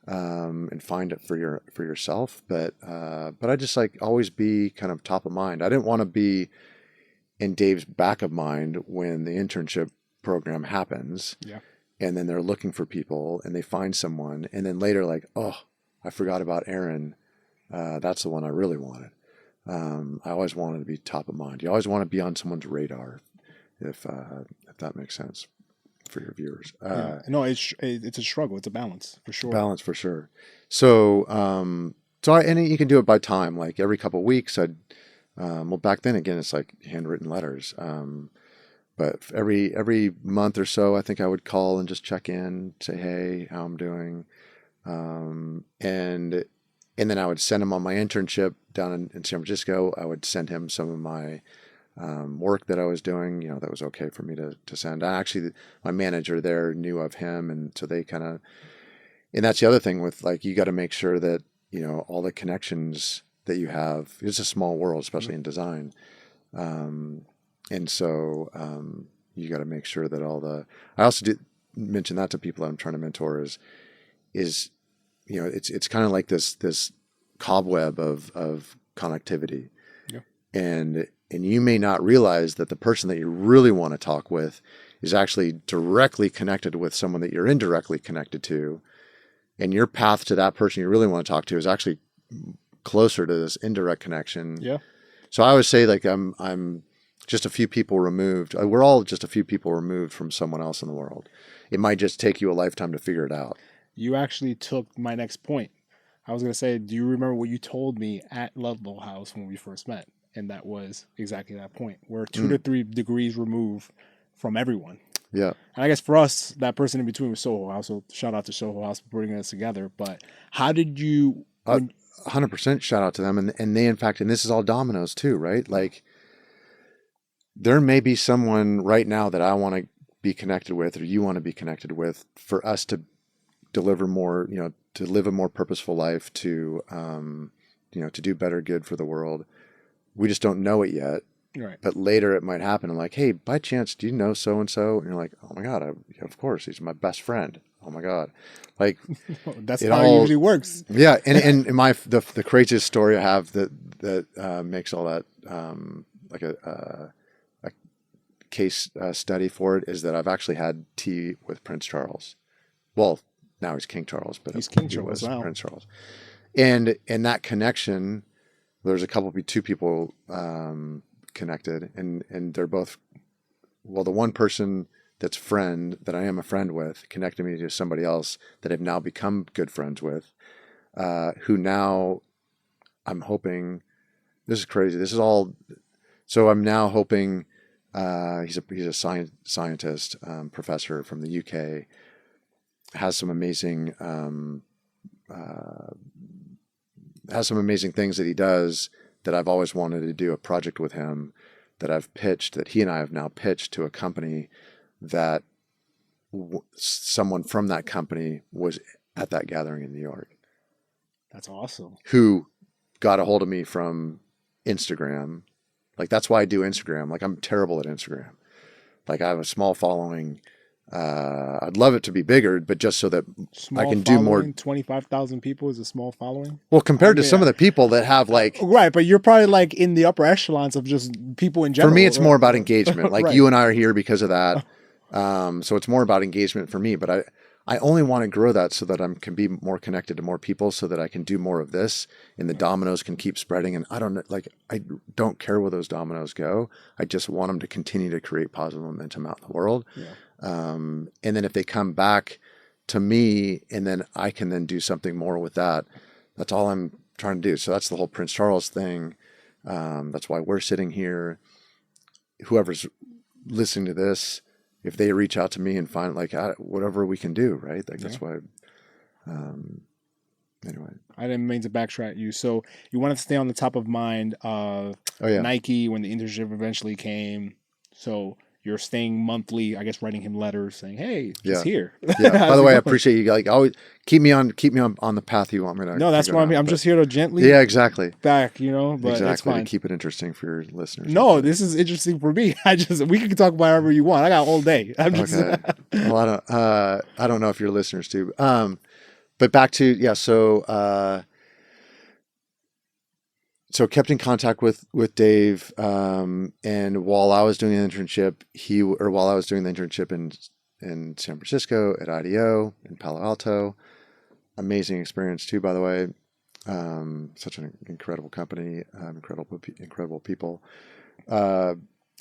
[SPEAKER 1] and find it for yourself. But I just like always be kind of top of mind. I didn't want to be in Dave's back of mind when the internship program happens. Yeah. And then they're looking for people and they find someone, and then later like, oh, I forgot about Aaron. That's the one I really wanted. I always wanted to be top of mind. You always want to be on someone's radar, if that makes sense for your viewers.
[SPEAKER 3] No, it's a struggle. It's a balance for sure.
[SPEAKER 1] Balance for sure. So, and you can do it by time. Like every couple of weeks, well, back then again, it's like handwritten letters. But every month or so, I think I would call and just check in, say, hey, how I'm doing, and then I would send him on my internship down in San Francisco. I would send him some of my work that I was doing, you know, that was okay for me to send. Actually, my manager there knew of him, and so they kind of, and that's the other thing with, like, you got to make sure that, you know, all the connections that you have, it's a small world, especially in design. And so you got to make sure that I also did mention that to people that I'm trying to mentor is, you know, it's kind of like this cobweb of connectivity. Yeah. And you may not realize that the person that you really want to talk with is actually directly connected with someone that you're indirectly connected to. And your path to that person you really want to talk to is actually closer to this indirect connection. Yeah. So I would say, like, I'm just a few people removed. We're all just a few people removed from someone else in the world. It might just take you a lifetime to figure it out.
[SPEAKER 3] You actually took my next point. I was going to say, do you remember what you told me at Ludlow House when we first met? And that was exactly that point. We're 2 to 3 degrees removed from everyone. Yeah. And I guess for us, that person in between was Soho House. So shout out to Soho House for bringing us together. But how did you...
[SPEAKER 1] 100% shout out to them. And they, in fact, and this is all dominoes too, right? Like, there may be someone right now that I want to be connected with, or you want to be connected with, for us to deliver more, you know, to live a more purposeful life, to, you know, to do better good for the world. We just don't know it yet.
[SPEAKER 3] Right.
[SPEAKER 1] But later it might happen. I'm like, hey, by chance, do you know so and so? And you're like, oh my god, of course, he's my best friend. Oh my god, like
[SPEAKER 3] That's
[SPEAKER 1] it
[SPEAKER 3] how it
[SPEAKER 1] all
[SPEAKER 3] usually works.
[SPEAKER 1] yeah. And the craziest story I have that makes all that like a case study for it is that I've actually had tea with Prince Charles. Well, now he's King Charles, but
[SPEAKER 3] He's King
[SPEAKER 1] he
[SPEAKER 3] Charles
[SPEAKER 1] was
[SPEAKER 3] now.
[SPEAKER 1] Prince Charles. And in that connection, there's two people connected, and they're both, well, the one person that I am a friend with connected me to somebody else that I've now become good friends with, who now I'm hoping, this is crazy. This is all, so I'm now hoping, he's a scientist, professor from the UK, has some amazing things that he does that I've always wanted to do a project with him, that he and I have now pitched to a company that someone from that company was at that gathering in New York.
[SPEAKER 3] That's awesome.
[SPEAKER 1] Who got a hold of me from Instagram. Like, that's why I do Instagram. Like, I'm terrible at Instagram. Like, I have a small following. I'd love it to be bigger, but just so that
[SPEAKER 3] Small
[SPEAKER 1] I can do more.
[SPEAKER 3] 25,000 people is a small following.
[SPEAKER 1] Well, compared to some of the people that have like,
[SPEAKER 3] right, but you're probably like in the upper echelons of just people in general.
[SPEAKER 1] for me, it's more about engagement. Like
[SPEAKER 3] Right.
[SPEAKER 1] you and I are here because of that. So it's more about engagement for me, but I only want to grow that so that I can be more connected to more people, so that I can do more of this and the dominoes can keep spreading. And I don't care where those dominoes go. I just want them to continue to create positive momentum out in the world.
[SPEAKER 3] Yeah.
[SPEAKER 1] And then if they come back to me, and then I can then do something more with that. That's all I'm trying to do. So that's the whole Prince Charles thing. That's why we're sitting here. Whoever's listening to this, if they reach out to me and find whatever we can do, right? Like, that's why, anyway.
[SPEAKER 3] I didn't mean to backtrack you. So you wanted to stay on the top of mind of Nike when the internship eventually came. So you're staying monthly, I guess, writing him letters saying, "Hey, just here."
[SPEAKER 1] Yeah. By the way, I appreciate you. Like, always keep me on the path you want me to.
[SPEAKER 3] No, that's what I mean. I'm just here to gently.
[SPEAKER 1] Yeah, exactly.
[SPEAKER 3] Back, but
[SPEAKER 1] exactly,
[SPEAKER 3] that's fine.
[SPEAKER 1] to keep it interesting for your listeners.
[SPEAKER 3] No, this is interesting for me. We can talk about whatever you want. I got all day. I'm just.
[SPEAKER 1] Okay. Well, I don't know if your listeners do. But back to So kept in contact with Dave, and while I was doing the internship, while I was doing the internship in San Francisco at IDEO in Palo Alto, amazing experience too, by the way. Such an incredible company, incredible people.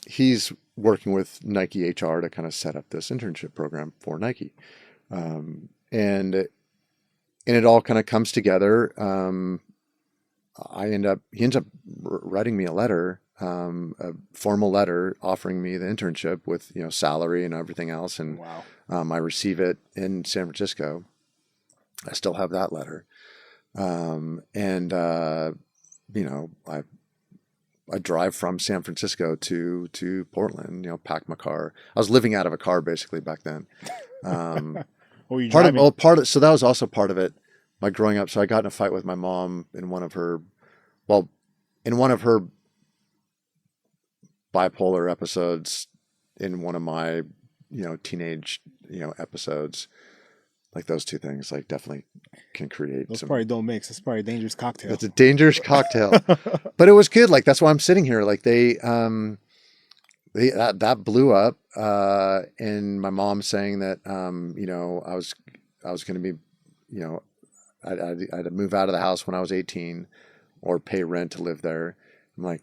[SPEAKER 1] He's working with Nike HR to kind of set up this internship program for Nike, and it all kind of comes together. He ends up writing me a letter, a formal letter offering me the internship with, salary and everything else. And
[SPEAKER 3] wow.
[SPEAKER 1] I receive it in San Francisco. I still have that letter. I drive from San Francisco to Portland, pack my car. I was living out of a car basically back then.
[SPEAKER 3] So
[SPEAKER 1] that was also part of it. My growing up, so I got in a fight with my mom in one of her bipolar episodes, in one of my, teenage, episodes. Like, those two things, like, definitely can create.
[SPEAKER 3] Those probably don't mix. It's probably a dangerous cocktail.
[SPEAKER 1] It's a dangerous cocktail, but it was good. Like, that's why I'm sitting here. Like, that blew up, and my mom saying that, I was going to be, I had to move out of the house when I was 18 or pay rent to live there. I'm like,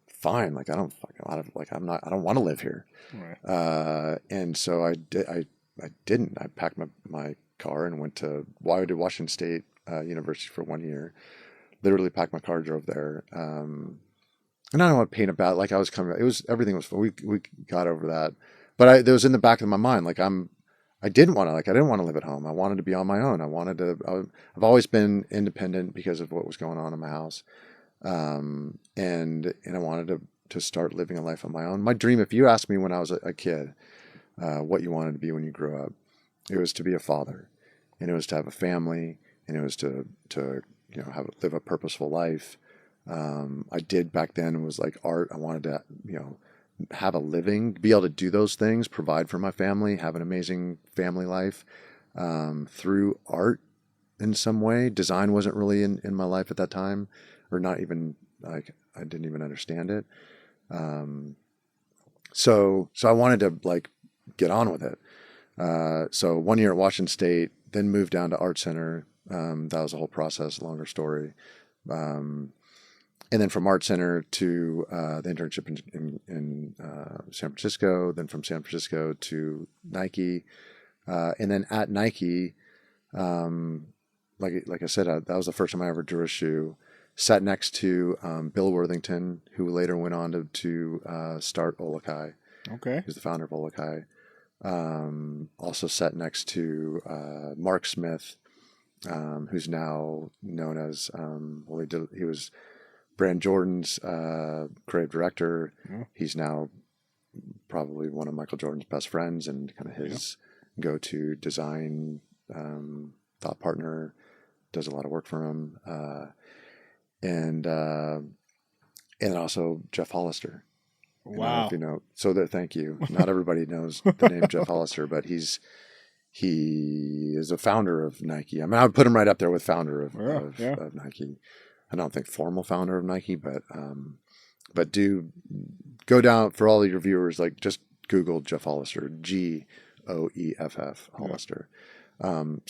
[SPEAKER 1] fine. Like, I don't want to live here.
[SPEAKER 3] Right.
[SPEAKER 1] And so I didn't. I packed my car and went to Washington State University for 1 year. Literally packed my car, drove there. And I don't want to paint about, like, I was coming, everything was fun. We got over that, but there was in the back of my mind, like, I didn't want to live at home. I wanted to be on my own. I've always been independent because of what was going on in my house. And I wanted to start living a life on my own. My dream, if you asked me when I was a kid, what you wanted to be when you grew up, it was to be a father, and it was to have a family, and it was to live a purposeful life. I did back then was like art. I wanted to, have a living, be able to do those things, provide for my family, have an amazing family life through art in some way. Design wasn't really in my life at that time, or not even like I didn't even understand it. So I wanted to like get on with it. So 1 year at Washington State, then moved down to Art Center. That was a whole process, longer story. And then from Art Center to the internship in San Francisco, then from San Francisco to Nike. And then at Nike, like I said, that was the first time I ever drew a shoe. Sat next to Bill Worthington, who later went on to start Olakai.
[SPEAKER 3] Okay.
[SPEAKER 1] He's the founder of Olakai. Also sat next to Mark Smith, who's now known as, he was Brand Jordan's creative director. Yeah. He's now probably one of Michael Jordan's best friends and kind of his go-to design thought partner. Does a lot of work for him. And also Jeff Hollister.
[SPEAKER 3] Wow.
[SPEAKER 1] If you know, so that, thank you. Not everybody knows the name Jeff Hollister, but he is a founder of Nike. I mean, I would put him right up there with founder of Nike. I don't think formal founder of Nike, but do go down for all of your viewers, like just Google Jeff Hollister, Goeff Hollister. And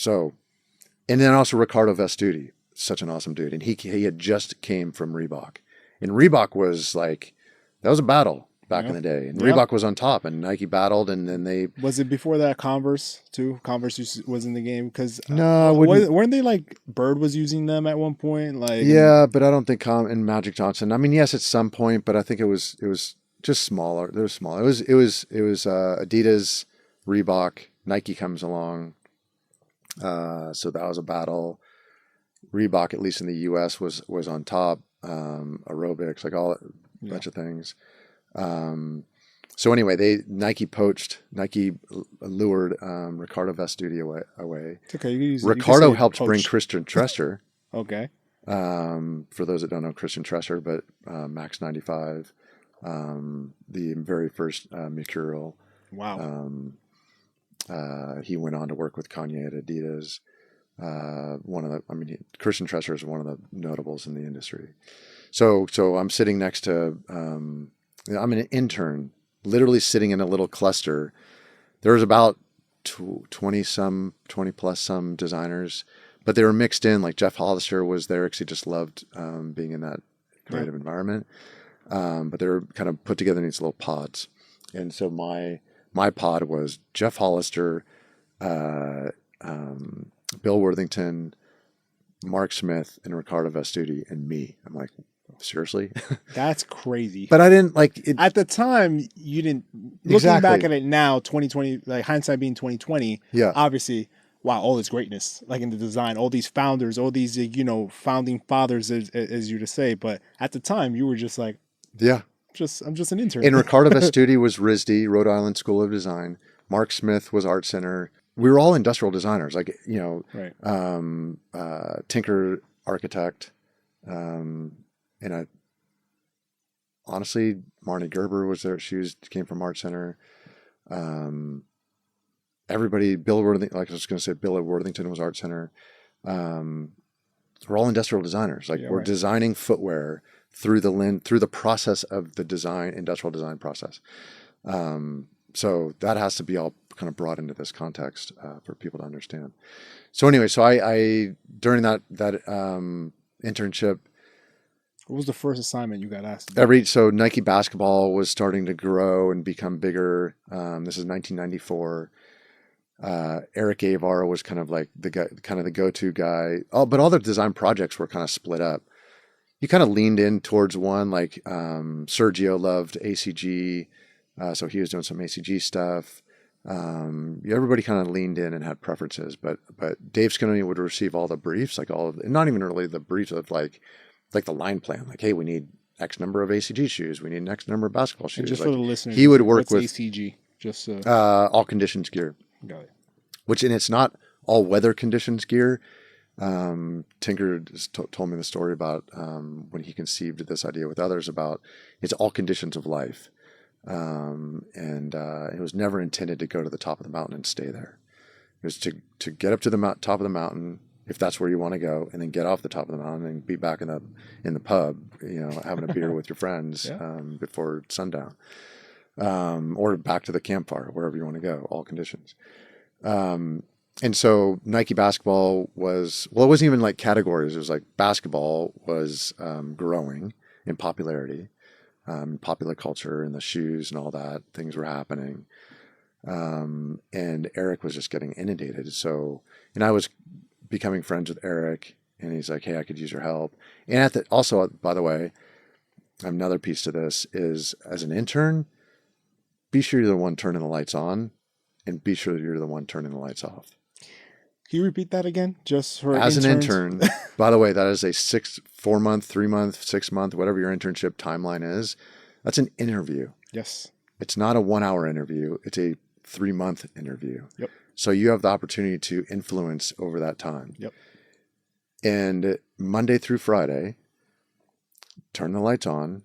[SPEAKER 1] then also Riccardo Vestuti, such an awesome dude. And he had just came from Reebok, and Reebok was like, that was a battle back in the day. And Reebok was on top, and Nike battled, and then they...
[SPEAKER 3] Was it before that Converse, too? Converse was in the game? Because
[SPEAKER 1] no,
[SPEAKER 3] weren't they like, Bird was using them at one point? Like,
[SPEAKER 1] yeah, but I don't think and Magic Johnson. I mean, yes, at some point, but I think it was just smaller. They were small. It was Adidas, Reebok, Nike comes along. So that was a battle. Reebok, at least in the U.S., was on top. Aerobics, like all... bunch of things. So anyway, Nike lured Riccardo Vestuti away.
[SPEAKER 3] It's okay.
[SPEAKER 1] Riccardo helped bring Christian Tresser.
[SPEAKER 3] Okay.
[SPEAKER 1] For those that don't know Christian Tresser, but Max 95, the very first Mercurial.
[SPEAKER 3] Wow.
[SPEAKER 1] He went on to work with Kanye at Adidas. Christian Tresser is one of the notables in the industry. So I'm sitting next to, I'm an intern, literally sitting in a little cluster. There was about 20 plus some designers, but they were mixed in. Like Jeff Hollister was there because he just loved being in that creative environment. But they were kind of put together in these little pods. And so my pod was Jeff Hollister, Bill Worthington, Mark Smith, and Riccardo Vestuti, and me. I'm like, seriously?
[SPEAKER 3] That's crazy.
[SPEAKER 1] But I didn't like it.
[SPEAKER 3] At the time, you didn't. Looking back at it now, 2020, like hindsight being 2020, obviously, wow, all this greatness, like in the design, all these founders, all these, founding fathers, as you to say. But at the time, you were just like, I'm just an intern.
[SPEAKER 1] And Riccardo Vestuti was RISD, Rhode Island School of Design. Mark Smith was Art Center. We were all industrial designers, like, tinker architect. And honestly, Marnie Gerber was there. Came from Art Center. Everybody, Bill Worthington, like I was going to say, Bill Worthington was Art Center. We're all industrial designers. Like we're designing footwear through the process of the industrial design process. So that has to be all kind of brought into this context for people to understand. So anyway, I during that internship.
[SPEAKER 3] What was the first assignment you got asked?
[SPEAKER 1] So Nike basketball was starting to grow and become bigger. This is 1994. Eric Avar was kind of like the guy, kind of the go-to guy. But all the design projects were kind of split up. You kind of leaned in towards one, like Sergio loved ACG, so he was doing some ACG stuff. Everybody kind of leaned in and had preferences, but Dave Skinner would receive all the briefs, not even really the briefs of like the line plan, like, hey, we need X number of ACG shoes, we need X number of basketball shoes.
[SPEAKER 3] And just for the listeners,
[SPEAKER 1] he would work with
[SPEAKER 3] ACG, just
[SPEAKER 1] all conditions gear.
[SPEAKER 3] Got it.
[SPEAKER 1] And it's not all weather conditions gear. Tinker just told me the story about when he conceived this idea with others about it's all conditions of life. And it was never intended to go to the top of the mountain and stay there. It was to get up to the top of the mountain, if that's where you want to go, and then get off the top of the mountain and be back in the pub, having a beer with your friends before sundown, or back to the campfire, wherever you want to go. All conditions. And so Nike basketball it wasn't even like categories. It was like basketball was growing in popularity, popular culture, and the shoes and all that. Things were happening. And Eric was just getting inundated. So, and I was becoming friends with Eric, and he's like, hey, I could use your help. And also, by the way, another piece to this is, as an intern, be sure you're the one turning the lights on, and be sure you're the one turning the lights off.
[SPEAKER 3] Can you repeat that again? Just for
[SPEAKER 1] as
[SPEAKER 3] interns?
[SPEAKER 1] an intern, by the way, that is a 4-month, 3-month, 6-month, whatever your internship timeline is. That's an interview.
[SPEAKER 3] Yes.
[SPEAKER 1] It's not a 1-hour interview. It's a 3-month interview.
[SPEAKER 3] Yep.
[SPEAKER 1] So you have the opportunity to influence over that time.
[SPEAKER 3] Yep.
[SPEAKER 1] And Monday through Friday, turn the lights on,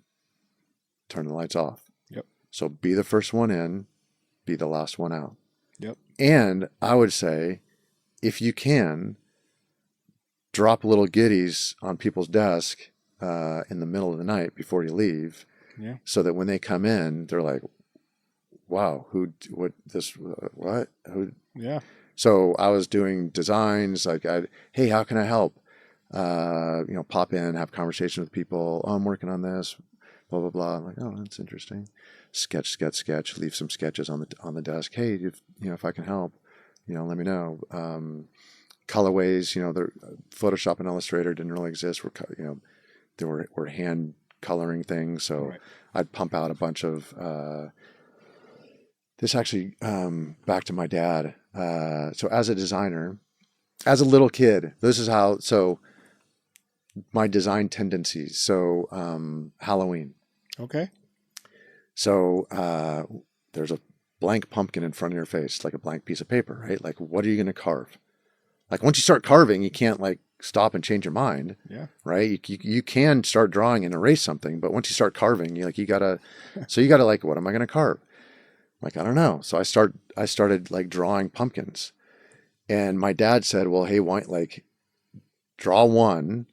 [SPEAKER 1] turn the lights off.
[SPEAKER 3] Yep.
[SPEAKER 1] So be the first one in, be the last one out.
[SPEAKER 3] Yep.
[SPEAKER 1] And I would say, if you can, drop little goodies on people's desk in the middle of the night before you leave, so that when they come in, they're like, "Wow, who?
[SPEAKER 3] Yeah."
[SPEAKER 1] So I was doing designs like, "Hey, how can I help?" Pop in, have conversation with people. Oh, I'm working on this. Blah blah blah. I'm like, "Oh, that's interesting." Sketch. Leave some sketches on the desk. Hey, if I can help. Let me know. Colorways, the Photoshop and Illustrator didn't really exist. There were hand coloring things. So right. I'd pump out a bunch of, this actually, back to my dad. So as a designer, as a little kid, this is so my design tendencies. So, Halloween.
[SPEAKER 3] Okay.
[SPEAKER 1] So, there's a blank pumpkin in front of your face, like a blank piece of paper, right? Like, what are you going to carve? Like, once you start carving, you can't like stop and change your mind.
[SPEAKER 3] Yeah.
[SPEAKER 1] Right. You can start drawing and erase something, but once you start carving, you gotta like, what am I going to carve? Like, I don't know. So I started like drawing pumpkins, and my dad said, well, hey, why like draw one,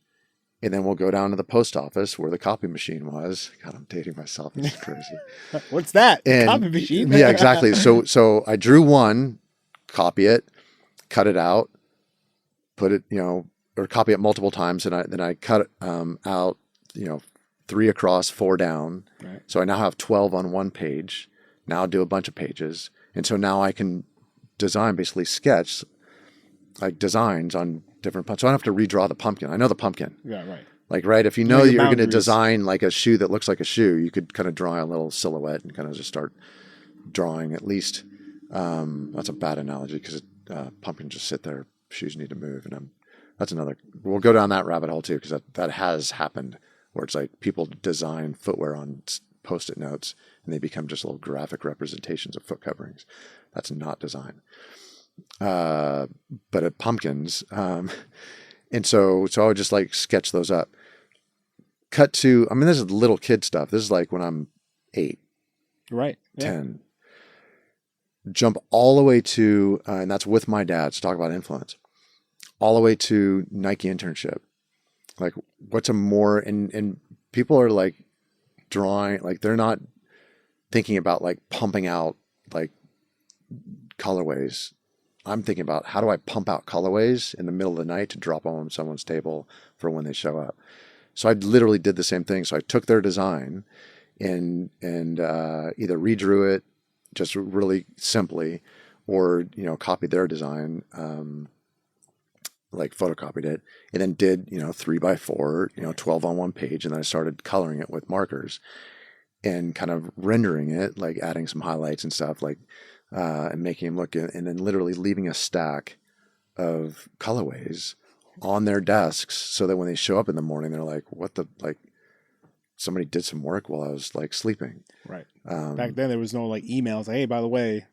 [SPEAKER 1] and then we'll go down to the post office where the copy machine was. God, I'm dating myself. This is crazy.
[SPEAKER 3] What's that?
[SPEAKER 1] And,
[SPEAKER 3] copy machine?
[SPEAKER 1] Yeah, exactly. So I drew one, copy it, cut it out, put it, or copy it multiple times. And then I cut it out, 3 across, 4 down.
[SPEAKER 3] Right. So
[SPEAKER 1] I now have 12 on one page. Now I'll do a bunch of pages. And so now I can basically sketch like designs on different pumpkins. So I don't have to redraw the pumpkin. I know the pumpkin.
[SPEAKER 3] Yeah, right.
[SPEAKER 1] Like, right, if you know you're going to design like a shoe that looks like a shoe, you could kind of draw a little silhouette and kind of just start drawing at least. That's a bad analogy because pumpkins just sit there. Shoes need to move. And we'll go down that rabbit hole too, because that has happened where it's like people design footwear on Post-it notes and they become just little graphic representations of foot coverings. That's not design. But at pumpkins, and so I would just like sketch those up. Cut to, this is little kid stuff. This is like when I'm 8,
[SPEAKER 3] right,
[SPEAKER 1] 10. Jump all the way to, and that's with my dad. So talk about influence. All the way to Nike internship. Like, what's a more, and people are like drawing, like they're not thinking about like pumping out like colorways. I'm thinking about how do I pump out colorways in the middle of the night to drop on someone's table for when they show up. So I literally did the same thing. So I took their design and either redrew it just really simply, or copied their design, like photocopied it, and then did 3x4, 12 on one page, and then I started coloring it with markers and kind of rendering it, like adding some highlights and stuff, like. And making them look, and then literally leaving a stack of colorways on their desks so that when they show up in the morning, they're like, somebody did some work while I was like sleeping.
[SPEAKER 3] Right. Back then there was no like emails. Like, hey, by the way,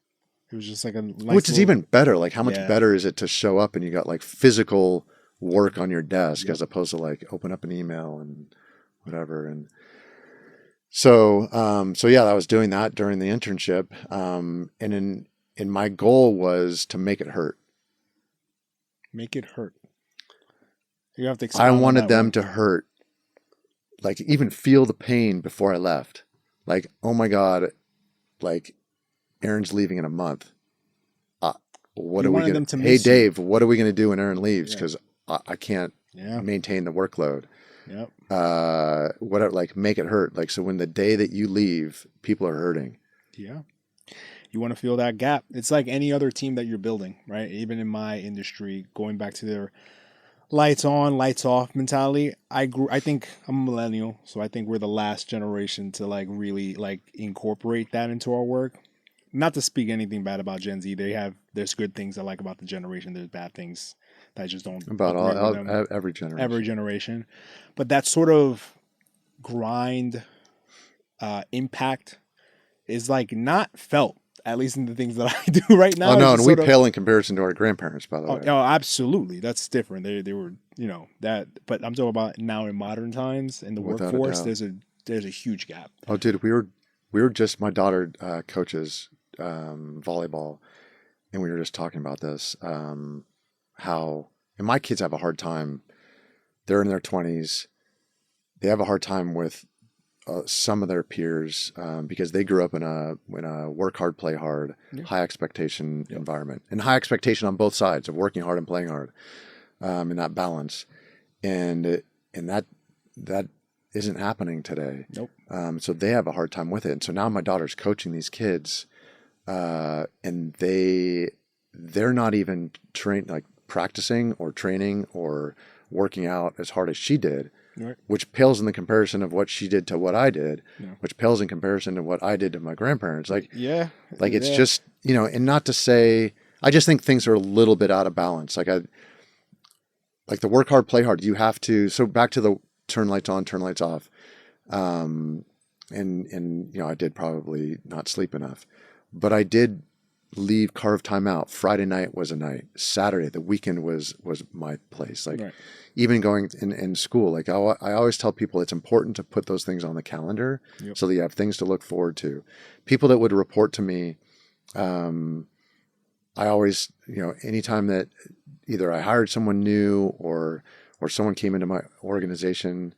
[SPEAKER 3] it was just like a nice
[SPEAKER 1] which is even better. Like, how much better is it to show up and you got like physical work on your desk as opposed to like open up an email and whatever. And so yeah, I was doing that during the internship. And my goal was to make it hurt.
[SPEAKER 3] Make it hurt. You have to
[SPEAKER 1] I
[SPEAKER 3] expound on
[SPEAKER 1] wanted
[SPEAKER 3] that
[SPEAKER 1] them
[SPEAKER 3] one.
[SPEAKER 1] to hurt, like even feel the pain before I left. Like, oh my God, like Aaron's leaving in a month. What
[SPEAKER 3] You
[SPEAKER 1] are we
[SPEAKER 3] wanted
[SPEAKER 1] going
[SPEAKER 3] them
[SPEAKER 1] to,
[SPEAKER 3] to
[SPEAKER 1] hey
[SPEAKER 3] miss you.
[SPEAKER 1] Dave, what are we going to do when Aaron leaves?
[SPEAKER 3] Yeah.
[SPEAKER 1] Because I can't
[SPEAKER 3] Yeah.
[SPEAKER 1] maintain the workload.
[SPEAKER 3] Yep.
[SPEAKER 1] Whatever, like make it hurt. Like, so when the day that you leave, people are hurting.
[SPEAKER 3] Yeah. You want to fill that gap. It's like any other team that you're building, right? Even in my industry, going back to their lights on, lights off mentality. I think I'm a millennial, so I think we're the last generation to like really like incorporate that into our work. Not to speak anything bad about Gen Z. There's good things I like about the generation. There's bad things that I just don't
[SPEAKER 1] About
[SPEAKER 3] agree with them.
[SPEAKER 1] every generation.
[SPEAKER 3] Every generation. But that sort of grind impact is like not felt, at least in the things that I do right now.
[SPEAKER 1] Oh no,
[SPEAKER 3] It's
[SPEAKER 1] and we
[SPEAKER 3] sort of-
[SPEAKER 1] pale in comparison to our grandparents, by the way.
[SPEAKER 3] Oh, absolutely. That's different. They were, that, but I'm talking about now in modern times in the
[SPEAKER 1] Without a
[SPEAKER 3] workforce,
[SPEAKER 1] doubt.
[SPEAKER 3] there's a huge gap.
[SPEAKER 1] Oh, dude, we were just, my daughter coaches volleyball, and we were just talking about this. How, and my kids have a hard time. They're in their 20s. They have a hard time with some of their peers because they grew up in a work hard, play hard, high expectation environment, and high expectation on both sides of working hard and playing hard, in that balance, and that isn't happening today.
[SPEAKER 3] Nope.
[SPEAKER 1] So they have a hard time with it, and so now my daughter's coaching these kids, and they're not even practicing or training or working out as hard as she did.
[SPEAKER 3] Right.
[SPEAKER 1] Which pales in the comparison of what she did to what I did, which pales in comparison to what I did to my grandparents. It's just, and not to say, I just think things are a little bit out of balance. Like the work hard, play hard, you have to, so back to the turn lights on, turn lights off. And I did probably not sleep enough, but I did leave carved time out. Friday night was a night. Saturday, the weekend was my place. Even going in school, like I always tell people it's important to put those things on the calendar so that you have things to look forward to. People that would report to me, I always, anytime that either I hired someone new or someone came into my organization,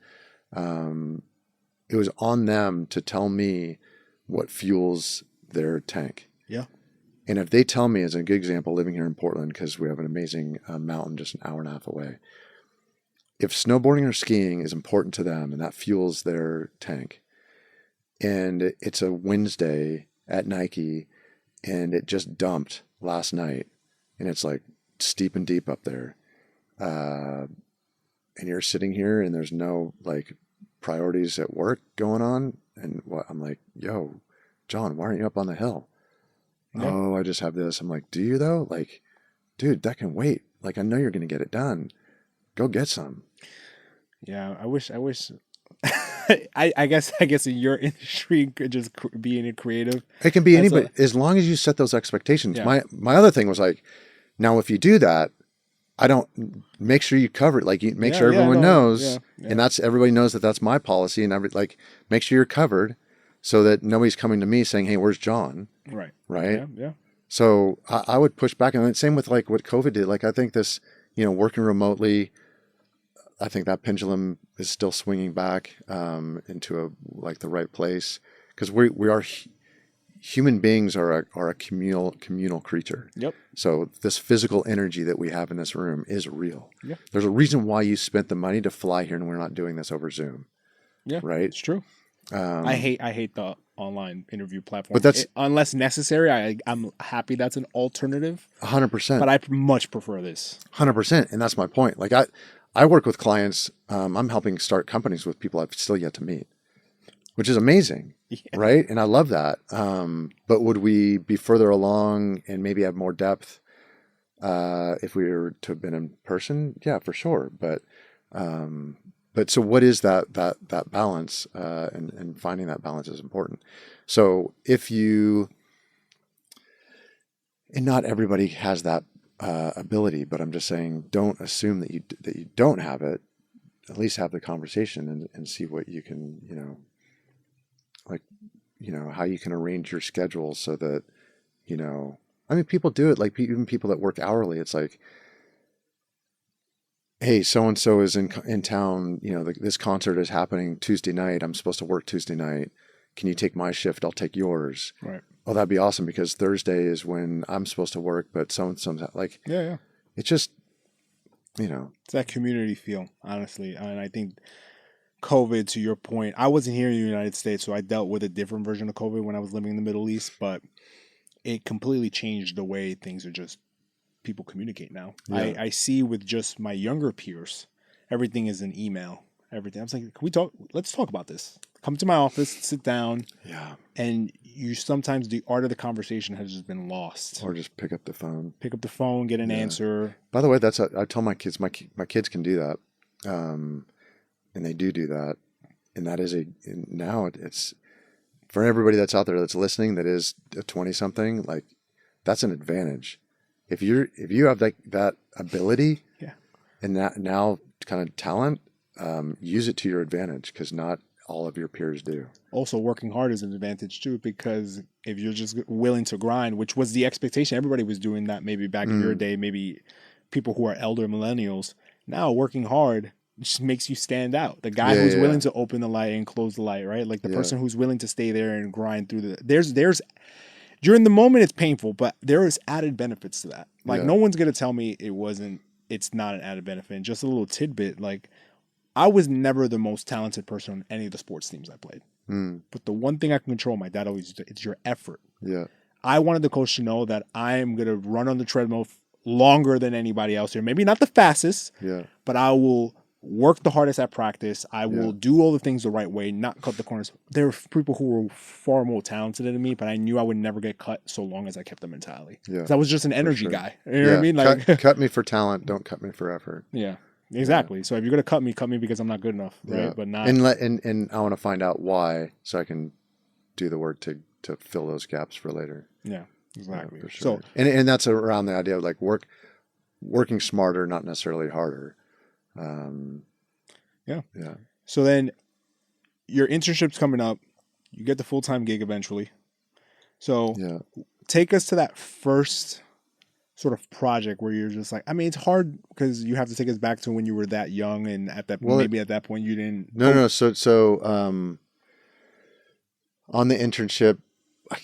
[SPEAKER 1] it was on them to tell me what fuels their tank.
[SPEAKER 3] Yeah.
[SPEAKER 1] And if they tell me, as a good example, living here in Portland, because we have an amazing mountain just an hour and a half away, if snowboarding or skiing is important to them and that fuels their tank, and it's a Wednesday at Nike and it just dumped last night and it's like steep and deep up there, and you're sitting here and there's no like priorities at work going on, and I'm like, yo, John, why aren't you up on the hill? Yeah. Oh, I just have this. I'm like, do you though? Like, dude, that can wait. Like, I know you're going to get it done. Go get some.
[SPEAKER 3] Yeah, I wish. I guess in your industry, could just being creative.
[SPEAKER 1] It can be anybody, as long as you set those expectations. Yeah. My other thing was like, now if you do that, I don't make sure you cover it. Like, you make sure everyone knows, and everybody knows that that's my policy, and make sure you're covered, so that nobody's coming to me saying, "Hey, where's John?" Right.
[SPEAKER 3] Yeah.
[SPEAKER 1] So I would push back, and same with like what COVID did. Like, I think this, working remotely, I think that pendulum is still swinging back into the right place, because we are human beings are a communal creature. Yep. So this physical energy that we have in this room is real. Yeah. There's a reason why you spent the money to fly here, and we're not doing this over Zoom. Yeah. Right. It's
[SPEAKER 3] true. I hate the online interview platform.
[SPEAKER 1] But that's
[SPEAKER 3] unless necessary. I'm happy that's an alternative.
[SPEAKER 1] 100%.
[SPEAKER 3] But I much prefer this.
[SPEAKER 1] 100%, and that's my point. Like I work with clients. I'm helping start companies with people I've still yet to meet, which is amazing, right? And I love that. But would we be further along and maybe have more depth if we were to have been in person? Yeah, for sure. But so what is that balance? And finding that balance is important. So and not everybody has that ability, but I'm just saying, don't assume that you don't have it. At least have the conversation and see what you can, like, how you can arrange your schedule so that, I mean, people do it, like even people that work hourly. It's like, hey, so-and-so is in town, this concert is happening Tuesday night. I'm supposed to work Tuesday night. Can you take my shift? I'll take yours.
[SPEAKER 3] Right.
[SPEAKER 1] Oh, that'd be awesome, because Thursday is when I'm supposed to work, but so-and-so's like,
[SPEAKER 3] Yeah.
[SPEAKER 1] it's just,
[SPEAKER 3] It's that community feel, honestly. And I think COVID, to your point, I wasn't here in the United States, so I dealt with a different version of COVID when I was living in the Middle East, but it completely changed the way things are just people communicate now.
[SPEAKER 1] Yeah.
[SPEAKER 3] I see with just my younger peers, everything is an email. Everything. I was like, can we talk? Let's talk about this. Come to my office, sit down.
[SPEAKER 1] Yeah.
[SPEAKER 3] And you sometimes the art of the conversation has just been lost.
[SPEAKER 1] Or just pick up the phone.
[SPEAKER 3] Pick up the phone, get an answer.
[SPEAKER 1] By the way, I tell my kids, my kids can do that. And they do that. And that is now it's for everybody that's out there that's listening, that is a 20 something, like that's an advantage. If you have that ability, and that now kind of talent, use it to your advantage, because not all of your peers do.
[SPEAKER 3] Also, working hard is an advantage too, because if you're just willing to grind, which was the expectation, everybody was doing that maybe back in your day, maybe people who are elder millennials. Now working hard just makes you stand out. The guy who's willing to open the light and close the light, right? Like the person who's willing to stay there and grind through there's during the moment it's painful, but there is added benefits to that. Like no one's gonna tell me it's not an added benefit. And just a little tidbit, like I was never the most talented person on any of the sports teams I played. But the one thing I can control, my dad always used to, it's your effort.
[SPEAKER 1] Yeah.
[SPEAKER 3] I wanted the coach to know that I am going to run on the treadmill longer than anybody else here. Maybe not the fastest, but I will work the hardest at practice. I will do all the things the right way, not cut the corners. There were people who were far more talented than me, but I knew I would never get cut so long as I kept the mentality. Yeah. 'Cause I was just an energy guy. You know what I mean? Like
[SPEAKER 1] cut me for talent, don't cut me for effort.
[SPEAKER 3] Yeah. Exactly. So if you're gonna cut me because I'm not good enough, right? But not
[SPEAKER 1] and I want to find out why, so I can do the work to fill those gaps for later.
[SPEAKER 3] Yeah, exactly.
[SPEAKER 1] For sure. So and that's around the idea of like working smarter, not necessarily harder.
[SPEAKER 3] Yeah. So then your internship's coming up. You get the full-time gig eventually. So take us to that first sort of project where you're just like, I mean, it's hard because you have to take us back to when you were that young, and at that maybe at that point you didn't.
[SPEAKER 1] No. So on the internship, I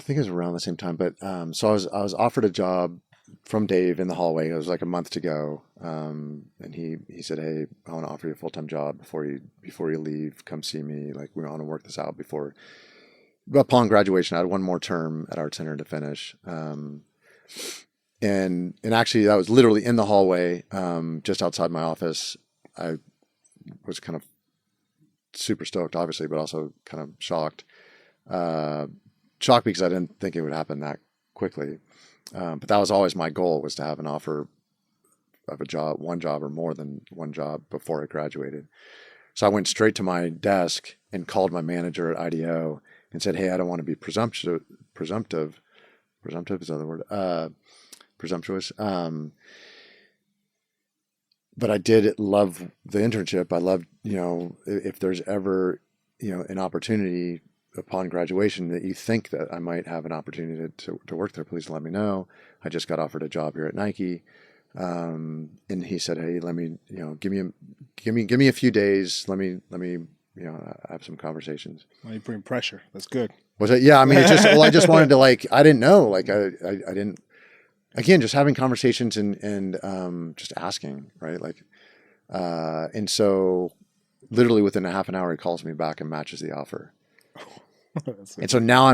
[SPEAKER 1] think it was around the same time, but so I was offered a job from Dave in the hallway. It was like a month to go, and he said, "Hey, I want to offer you a full-time job before you leave. Come see me. Like, we want to work this out before." Upon graduation, I had one more term at Art Center to finish. And actually that was literally in the hallway, just outside my office. I was kind of super stoked, obviously, but also kind of shocked because I didn't think it would happen that quickly. But that was always my goal, was to have an offer of a job, one job or more than one job before I graduated. So I went straight to my desk and called my manager at IDEO and said, "Hey, I don't want to be presumptuous. Presumptive is the other word. Presumptuous. But I did love the internship. I loved, if there's ever, an opportunity upon graduation that you think that I might have an opportunity to work there, please let me know. I just got offered a job here at Nike. And he said, "Hey, let me, give me a few days. Let me, have some conversations."
[SPEAKER 3] Well, you bring pressure. That's good.
[SPEAKER 1] Was it? Yeah. I mean, I just wanted to, like, I didn't know, like, I didn't, again, just having conversations and just asking, right? Like, and so literally within a half an hour, he calls me back and matches the offer. And so now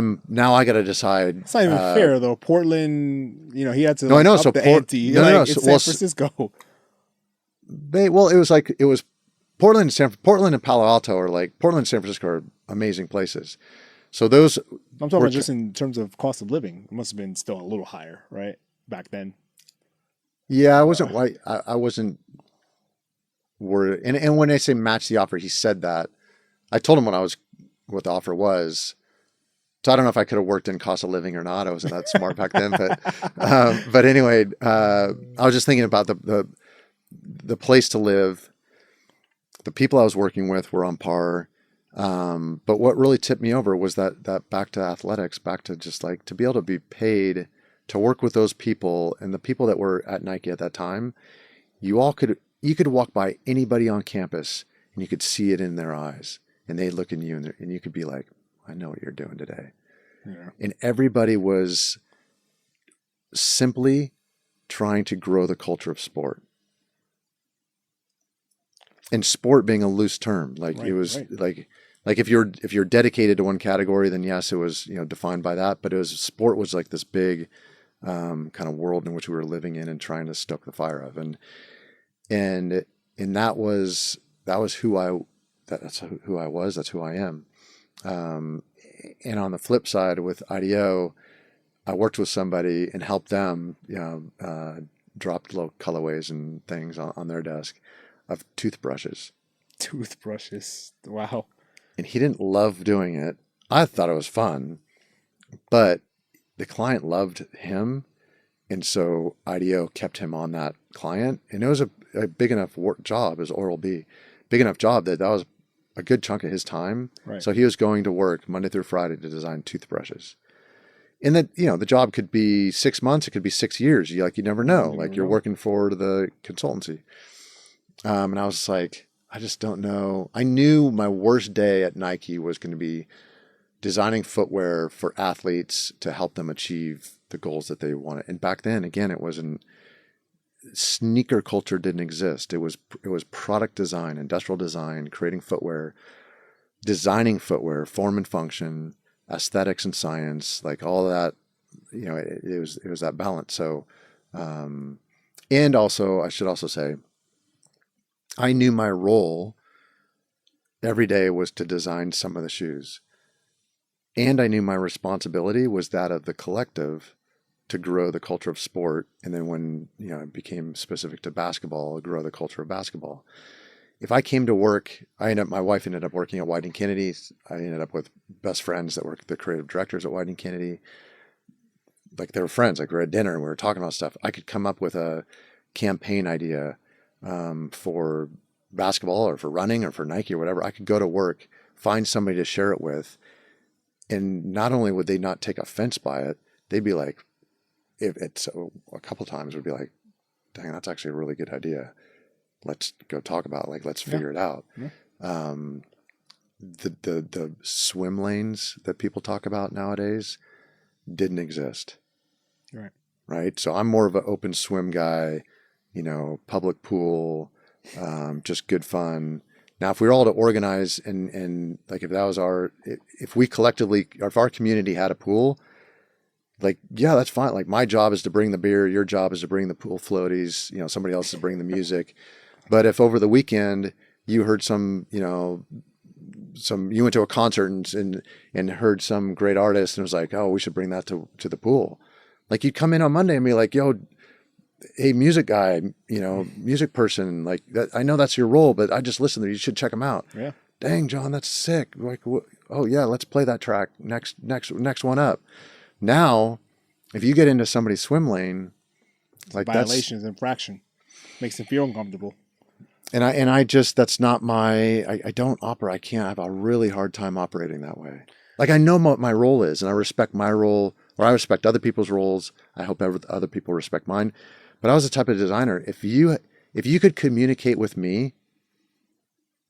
[SPEAKER 1] I got to decide. It's
[SPEAKER 3] not even fair though. Portland, he had to.
[SPEAKER 1] No, I know.
[SPEAKER 3] Up
[SPEAKER 1] so
[SPEAKER 3] the ante. It's San Francisco.
[SPEAKER 1] It was Portland and Palo Alto are like, Portland and San Francisco are amazing places. So those,
[SPEAKER 3] I'm talking about just in terms of cost of living. It must have been still a little higher, right? Back then.
[SPEAKER 1] Yeah, I wasn't worried. And when I say match the offer, he said that. I told him what the offer was. So I don't know if I could have worked in cost of living or not. I wasn't that smart back then, but anyway, I was just thinking about the place to live. The people I was working with were on par. But what really tipped me over was that back to athletics, back to just like to be able to be paid to work with those people, and the people that were at Nike at that time. You could walk by anybody on campus and you could see it in their eyes, and they'd look at you and you could be like, I know what you're doing today.
[SPEAKER 3] Yeah.
[SPEAKER 1] And everybody was simply trying to grow the culture of sport. And sport being a loose term, like
[SPEAKER 3] Right,
[SPEAKER 1] it was
[SPEAKER 3] right.
[SPEAKER 1] like if you're dedicated to one category, then yes, it was, defined by that. But sport was like this big kind of world in which we were living in and trying to stoke the fire of, and that was that's who I was. That's who I am. And on the flip side, with IDEO, I worked with somebody and helped them, dropped little colorways and things on their desk of toothbrushes.
[SPEAKER 3] Toothbrushes. Wow.
[SPEAKER 1] And he didn't love doing it. I thought it was fun, but the client loved him. And so IDEO kept him on that client. And it was a big enough job, as Oral-B, big enough job that was a good chunk of his time.
[SPEAKER 3] Right.
[SPEAKER 1] So he was going to work Monday through Friday to design toothbrushes. And that, the job could be 6 months, it could be 6 years. You never know. You're working for the consultancy. And I was like, I just don't know. I knew my worst day at Nike was going to be designing footwear for athletes to help them achieve the goals that they wanted. And back then, again, it wasn't, sneaker culture didn't exist. It was product design, industrial design, creating footwear, designing footwear, form and function, aesthetics and science, like all of that. It was that balance. So, and also, I should also say, I knew my role every day was to design some of the shoes. And I knew my responsibility was that of the collective to grow the culture of sport. And then when, it became specific to basketball, grow the culture of basketball. If I came to work, my wife ended up working at Wieden Kennedy. I ended up with best friends that were the creative directors at Wieden Kennedy. Like they were friends, like we were at dinner and we were talking about stuff. I could come up with a campaign idea for basketball or for running or for Nike or whatever. I could go to work, find somebody to share it with. And not only would they not take offense by it, they'd be like, if it's a couple times would be like, dang, that's actually a really good idea. Let's go talk about it. Let's figure it out. Yeah. The swim lanes that people talk about nowadays didn't exist.
[SPEAKER 3] Right.
[SPEAKER 1] Right. So I'm more of an open swim guy, public pool, just good fun. Now, if we were all to organize and like if that was if we collectively, or if our community had a pool, yeah, that's fine. Like my job is to bring the beer, your job is to bring the pool floaties, somebody else to bring the music. But if over the weekend you heard you went to a concert and heard some great artist and was like, oh, we should bring that to the pool. Like you'd come in on Monday and be like, yo, hey, music guy, music person, like that. I know that's your role, but I just listened to you. You should check them out.
[SPEAKER 3] Yeah.
[SPEAKER 1] Dang, John, that's sick. Like, oh yeah, let's play that track next one up. Now, if you get into somebody's swim lane, like
[SPEAKER 3] violations, infraction, makes them feel uncomfortable.
[SPEAKER 1] And I just, that's not I don't operate. I can't. I have a really hard time operating that way. Like I know what my role is, and I respect my role, or I respect other people's roles. I hope other people respect mine. But I was the type of designer. If you could communicate with me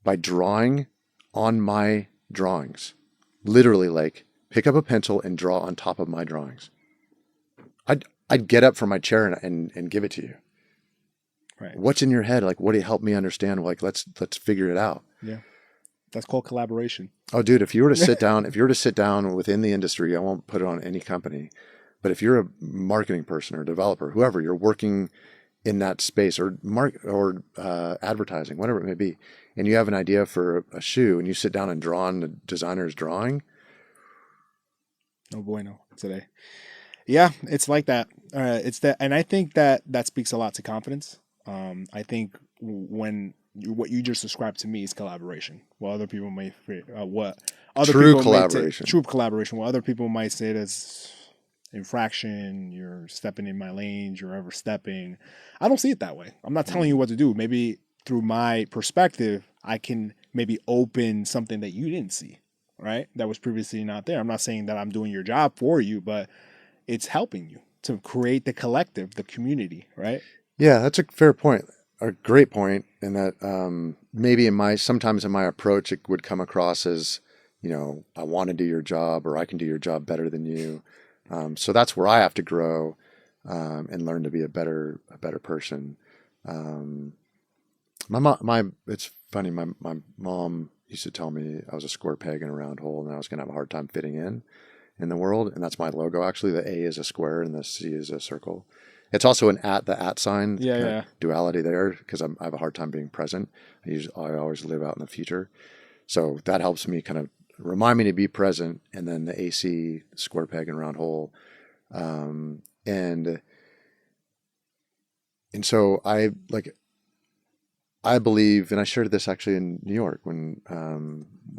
[SPEAKER 1] by drawing on my drawings, literally like pick up a pencil and draw on top of my drawings, I'd get up from my chair and give it to you.
[SPEAKER 3] Right.
[SPEAKER 1] What's in your head? Like, what do you help me understand? Like, let's figure it out.
[SPEAKER 3] Yeah. That's called collaboration.
[SPEAKER 1] Oh, dude, if you were to sit down within the industry, I won't put it on any company, but if you're a marketing person or developer, whoever, you're working in that space or advertising, whatever it may be, and you have an idea for a shoe and you sit down and draw on the designer's drawing.
[SPEAKER 3] No bueno today. Yeah, it's like that. And I think that speaks a lot to confidence. I think when what you just described to me is collaboration. What other people might what other
[SPEAKER 1] True
[SPEAKER 3] people
[SPEAKER 1] collaboration.
[SPEAKER 3] true collaboration. What other people might say it as infraction. You're stepping in my lanes. You're overstepping. I don't see it that way. I'm not telling you what to do. Maybe through my perspective, I can maybe open something that you didn't see, right? That was previously not there. I'm not saying that I'm doing your job for you, but it's helping you to create the collective, the community, right?
[SPEAKER 1] Yeah, that's a fair point. A great point, in that maybe sometimes in my approach it would come across as, I want to do your job, or I can do your job better than you. So that's where I have to grow and learn to be a better person. It's funny. My mom used to tell me I was a square peg in a round hole, and I was going to have a hard time fitting in the world. And that's my logo. Actually, the A is a square and the C is a circle. It's also the at sign, duality there, because I have a hard time being present. I always live out in the future. So that helps me kind of remind me to be present. And then the AC, square peg and round hole. And so I believe, and I shared this actually in New York when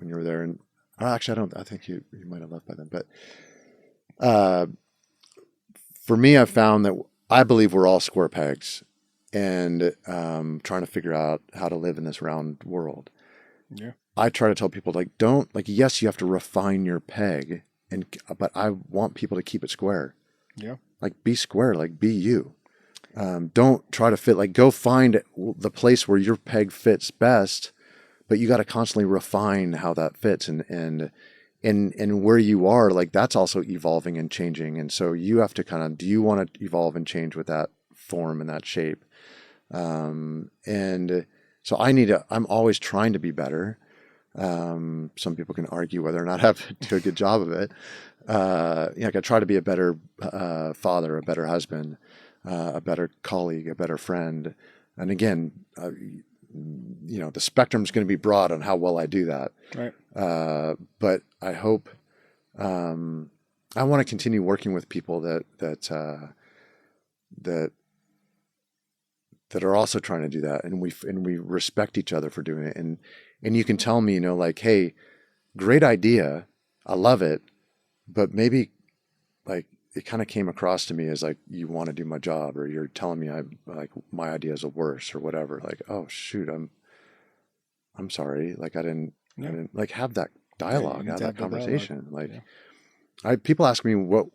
[SPEAKER 1] you were there. And actually, I think you might have left by then. But for me, I found that I believe we're all square pegs, and trying to figure out how to live in this round world.
[SPEAKER 3] Yeah.
[SPEAKER 1] I try to tell people, yes, you have to refine your peg, but I want people to keep it square.
[SPEAKER 3] Yeah.
[SPEAKER 1] Be square, be you. Don't try to fit, go find the place where your peg fits best, but you got to constantly refine how that fits, and where you are, that's also evolving and changing. And so you have to do you want to evolve and change with that form and that shape? And so I'm always trying to be better. Some people can argue whether or not I have to do a good job of it. I try to be a better father, a better husband, a better colleague, a better friend. And again, the spectrum's going to be broad on how well I do that.
[SPEAKER 3] Right.
[SPEAKER 1] But I hope, I want to continue working with people that are also trying to do that. And we respect each other for doing it. And you can tell me, hey, great idea. I love it. But maybe it kind of came across to me as you want to do my job, or you're telling me my ideas are worse or whatever. Oh shoot, I'm sorry. I didn't have that dialogue, have that conversation. People ask me what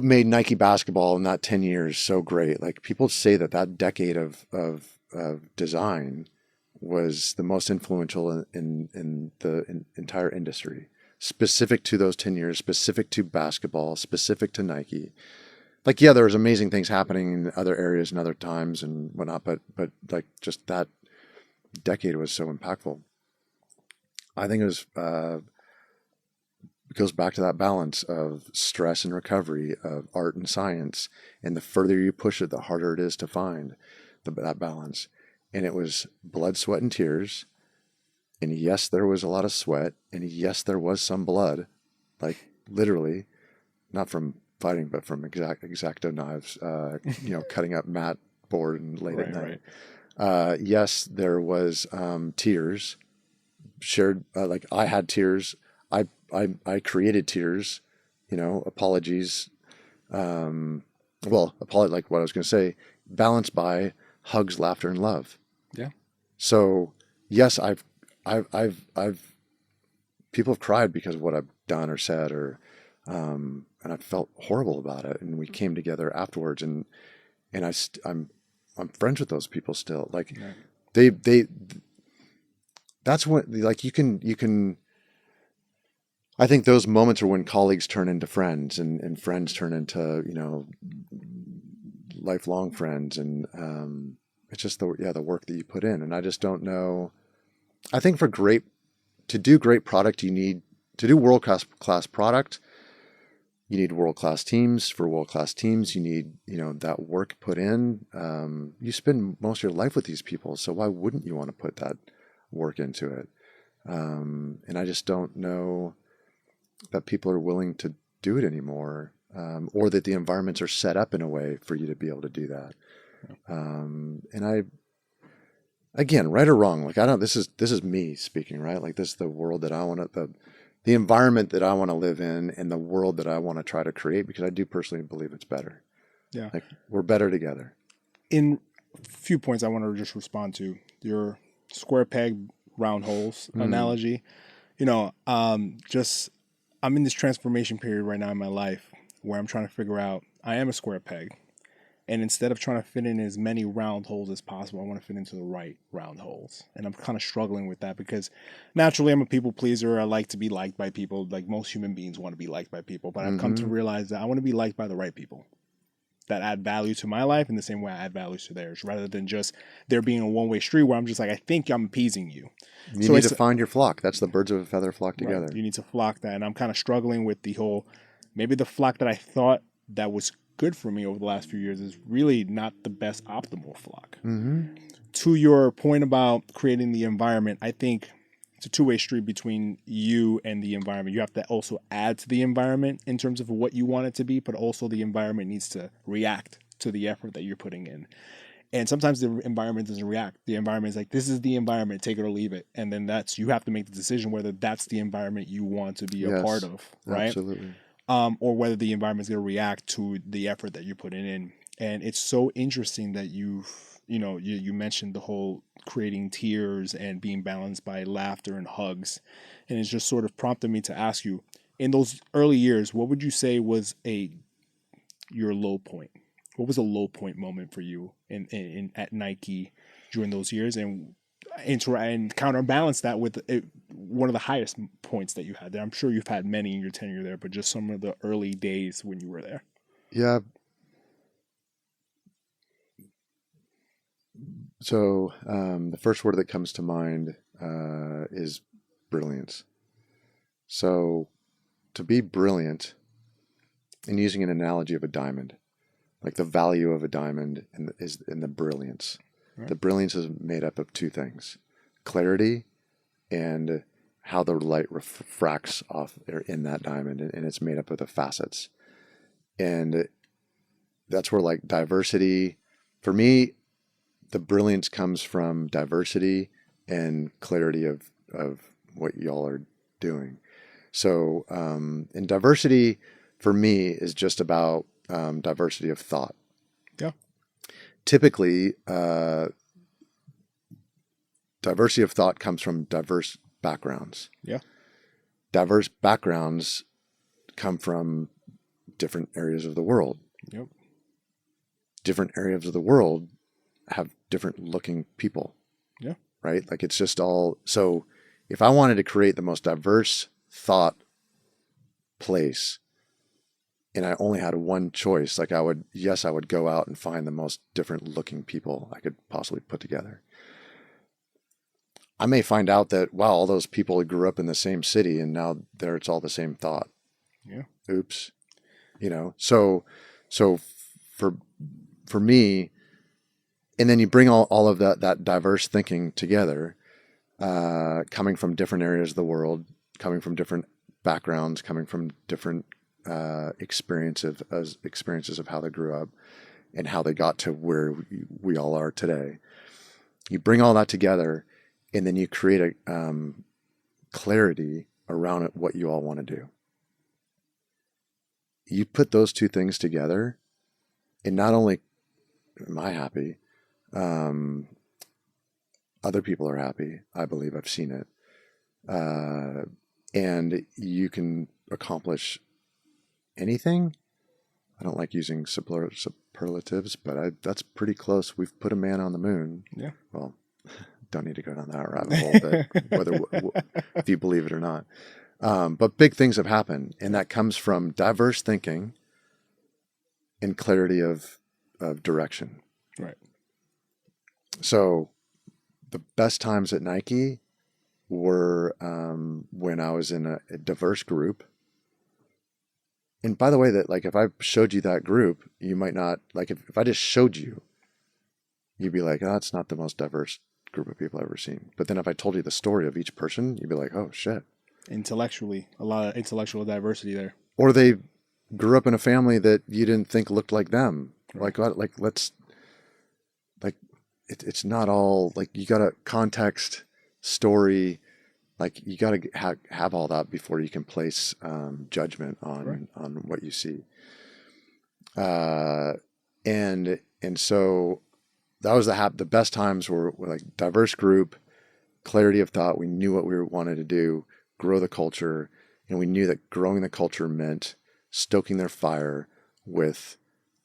[SPEAKER 1] made Nike basketball in that 10 years so great. People say that decade of design was the most influential in the entire industry. Specific to those 10 years, specific to basketball, specific to Nike. There was amazing things happening in other areas and other times and whatnot, but just that decade was so impactful. I think it goes back to that balance of stress and recovery, of art and science. And the further you push it, the harder it is to find that balance. And it was blood, sweat, and tears. And yes, there was a lot of sweat, and yes, there was some blood, literally, not from fighting, but from X-Acto knives, cutting up mat board and late at night. Right. Yes, there was tears shared. I had tears. I created tears. Apologies. What I was going to say, balanced by hugs, laughter, and love.
[SPEAKER 3] Yeah.
[SPEAKER 1] So yes, people have cried because of what I've done or said, or, and I felt horrible about it. And we came together afterwards, and I'm friends with those people still. That's when, you can, I think those moments are when colleagues turn into friends, and friends turn into, lifelong friends. And, it's just the work that you put in. And I just don't know. I think to do great product, to do world-class product, you need world-class teams. For world-class teams, you need, that work put in. You spend most of your life with these people, so why wouldn't you want to put that work into it? And I just don't know that people are willing to do it anymore, or that the environments are set up in a way for you to be able to do that. And again, right or wrong, like I don't, this is me speaking, right? Like this is the world that I want to, the environment that I want to live in and the world that I want to try to create, because I do personally believe it's better.
[SPEAKER 3] Yeah.
[SPEAKER 1] Like we're better together.
[SPEAKER 3] In a few points I want to just respond to your square peg, round holes analogy. You know, just I'm in this transformation period right now in my life where I'm trying to figure out I am a square peg. And instead of trying to fit in as many round holes as possible, I want to fit into the right round holes. And I'm kind of struggling with that because naturally I'm a people pleaser. I like to be liked by people. Like most human beings want to be liked by people. But I've come to realize that I want to be liked by the right people that add value to my life in the same way I add value to theirs, rather than just there being a one-way street where I'm just like, I think I'm appeasing you.
[SPEAKER 1] You need to find your flock. That's the birds of a feather flock together.
[SPEAKER 3] Right. You need to flock that. And I'm kind of struggling with the whole, maybe the flock that I thought that was good for me over the last few years is really not the best optimal flock. To your point about creating the environment, I think it's a two-way street between you and the environment. You have to also add to the environment in terms of what you want it to be, but also the environment needs to react to the effort that you're putting in. And sometimes the environment doesn't react. The environment is like, this is the environment, take it or leave it. And then you have to make the decision whether that's the environment you want to be a part of, right?
[SPEAKER 1] Absolutely.
[SPEAKER 3] Or whether the environment is going to react to the effort that you're putting in. And it's so interesting that you mentioned the whole creating tears and being balanced by laughter and hugs. And it's just sort of prompted me to ask you, in those early years, what would you say was your low point? What was a low point moment for you at Nike during those years? And counterbalance that with one of the highest points that you had there. I'm sure you've had many in your tenure there, but just some of the early days when you were there.
[SPEAKER 1] Yeah. So the first word that comes to mind is brilliance. So to be brilliant, and using an analogy of a diamond, like the value of a diamond is in the brilliance. Right. The brilliance is made up of two things: clarity and how the light refracts off in that diamond, and it's made up of the facets. And that's where, like, diversity, for me, the brilliance comes from diversity and clarity of what y'all are doing. So, and diversity for me is just about diversity of thought.
[SPEAKER 3] Yeah.
[SPEAKER 1] Typically, diversity of thought comes from diverse backgrounds.
[SPEAKER 3] Yeah.
[SPEAKER 1] Diverse backgrounds come from different areas of the world.
[SPEAKER 3] Yep.
[SPEAKER 1] Different areas of the world have different looking people.
[SPEAKER 3] Yeah.
[SPEAKER 1] Right? Like it's just all, so if I wanted to create the most diverse thought place and I only had one choice, like I would go out and find the most different looking people I could possibly put together. I may find out that, wow, all those people grew up in the same city and now it's all the same thought.
[SPEAKER 3] Yeah.
[SPEAKER 1] Oops. So for me, and then you bring all of that diverse thinking together, coming from different areas of the world, coming from different backgrounds, coming from different experiences of how they grew up and how they got to where we all are today. You bring all that together, and then you create a clarity around it, what you all want to do. You put those two things together, and not only am I happy, other people are happy. I believe I've seen it. And you can accomplish anything. I don't like using superlatives, but that's pretty close. We've put a man on the moon.
[SPEAKER 3] Yeah.
[SPEAKER 1] Well, don't need to go down that rabbit hole, but whether if you believe it or not. But big things have happened, and that comes from diverse thinking and clarity of direction.
[SPEAKER 3] Right.
[SPEAKER 1] So the best times at Nike were when I was in a diverse group. And by the way, that, like, if I showed you that group, you might not, like, if I just showed you, you'd be like, oh, that's not the most diverse group of people I've ever seen. But then if I told you the story of each person, you'd be like, oh shit.
[SPEAKER 3] Intellectually, a lot of intellectual diversity there.
[SPEAKER 1] Or they grew up in a family that you didn't think looked like them. Right. Like let's, like, it's not all like you got to context, story, like you got to have all that before you can place judgment on what you see. And so that was the best times were like diverse group, clarity of thought. We knew what we wanted to do, grow the culture, and we knew that growing the culture meant stoking their fire with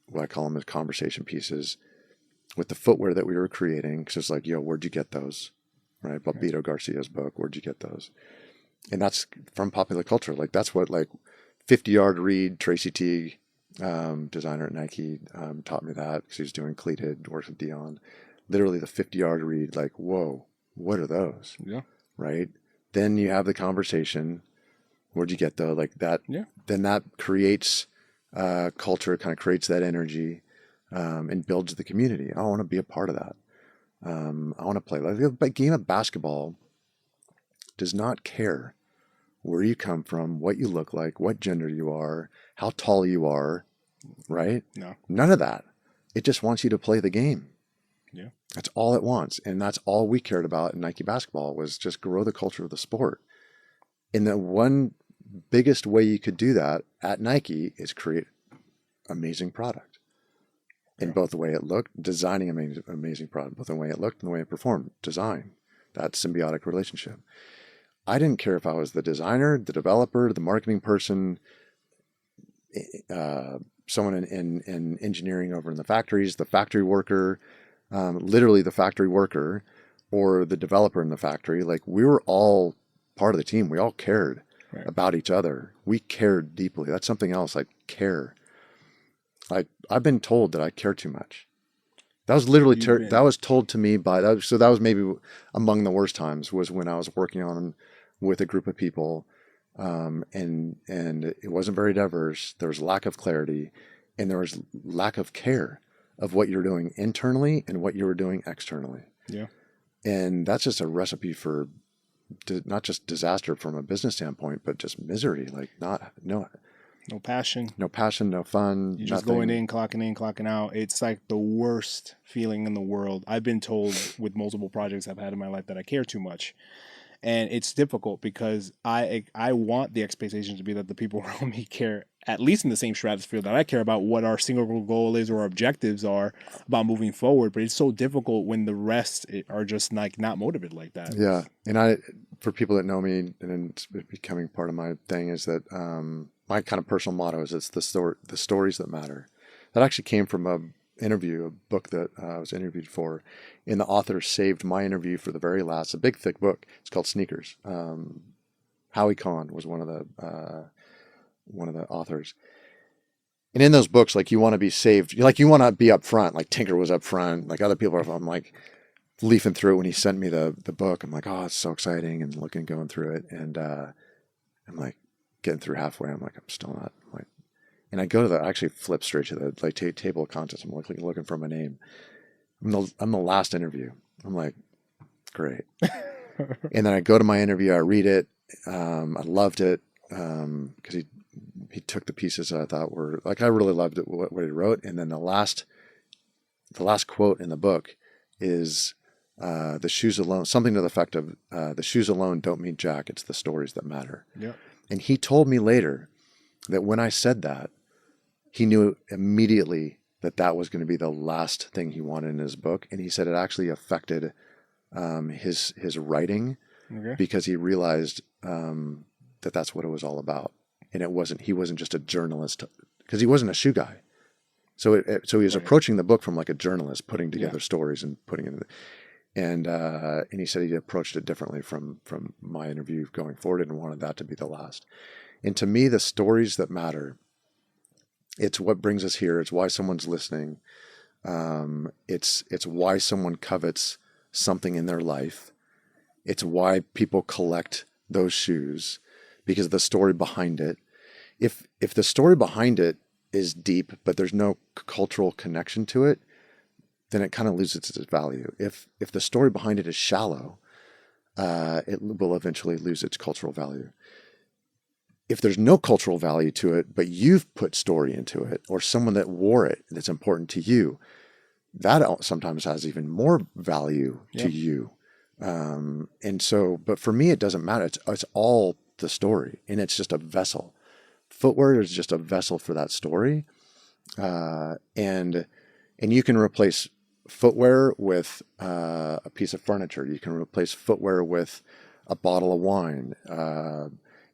[SPEAKER 1] what I call them as conversation pieces, with the footwear that we were creating. Because it's like, yo, where'd you get those? Right? Bobito Garcia's book, where'd you get those? And that's from popular culture. Like that's what like 50-yard read, Tracy Teague, designer at Nike, taught me that because he was doing cleated, works with Dion. Literally the 50-yard read, like, whoa, what are those?
[SPEAKER 3] Yeah.
[SPEAKER 1] Right? Then you have the conversation. Where'd you get those? Like that. Yeah. Then that creates culture, kind of creates that energy, and builds the community. I want to be a part of that. I want to play. Like a game of basketball does not care where you come from, what you look like, what gender you are, how tall you are, right?
[SPEAKER 3] No.
[SPEAKER 1] None of that. It just wants you to play the game.
[SPEAKER 3] Yeah.
[SPEAKER 1] That's all it wants. And that's all we cared about in Nike basketball was just grow the culture of the sport. And the one biggest way you could do that at Nike is create amazing product. In both the way it looked, designing amazing product, both the way it looked and the way it performed, design, that symbiotic relationship. I didn't care if I was the designer, the developer, the marketing person, someone in engineering over in the factories, the factory worker, literally the factory worker, or the developer in the factory. Like we were all part of the team. We all cared about each other. We cared deeply. That's something else. I care. Like I've been told that I care too much. That was literally that was told to me by that. So that was maybe among the worst times was when I was working on with a group of people, and it wasn't very diverse. There was lack of clarity, and there was lack of care of what you're doing internally and what you were doing externally.
[SPEAKER 3] Yeah, and
[SPEAKER 1] that's just a recipe for not just disaster from a business standpoint, but just misery. Like
[SPEAKER 3] no passion,
[SPEAKER 1] no fun.
[SPEAKER 3] You're just going in, clocking out. It's like the worst feeling in the world. I've been told with multiple projects I've had in my life that I care too much. And it's difficult because I want the expectation to be that the people around me care, at least in the same stratosphere that I care about what our single goal is or our objectives are about moving forward. But it's so difficult when the rest are just like not motivated like that.
[SPEAKER 1] Yeah. And for people that know me and it's becoming part of my thing is that my kind of personal motto is it's the stories that matter. That actually came from a book that I was interviewed for, and the author saved my interview for the very last, a big thick book. It's called Sneakers. Howie Kahn was one of the authors. And in those books, like you want to be saved, like you want to be up front, like Tinker was up front, like other people I'm like leafing through it when he sent me the book. I'm like, oh, it's so exciting, and going through it. And I'm like getting through halfway. I'm like, I'm still not like, and I go to I actually flip straight to the like table of contents. I'm looking for my name. I'm the last interview. I'm like, great. And then I go to my interview. I read it. I loved it because he took the pieces that I thought were like I really loved it what he wrote. And then the last quote in the book is the shoes alone, something to the effect of the shoes alone don't mean jack. It's the stories that matter.
[SPEAKER 3] Yeah.
[SPEAKER 1] And he told me later that when I said that, he knew immediately that was going to be the last thing he wanted in his book. And he said it actually affected his writing because he realized that's what it was all about. And he wasn't just a journalist because he wasn't a shoe guy. So he was approaching the book from like a journalist, putting together stories and putting it in. And he said he approached it differently from my interview going forward and wanted that to be the last. And to me, the stories that matter, it's what brings us here. It's why someone's listening. It's why someone covets something in their life. It's why people collect those shoes because of the story behind it. If the story behind it is deep, but there's no cultural connection to it, then it kind of loses its value. If the story behind it is shallow, it will eventually lose its cultural value. If there's no cultural value to it, but you've put story into it, or someone that wore it that's important to you, that sometimes has even more value to you. And so, but for me, it doesn't matter. It's all the story, and it's just a vessel. Footwear is just a vessel for that story. And you can replace footwear with a piece of furniture. You can replace footwear with a bottle of wine.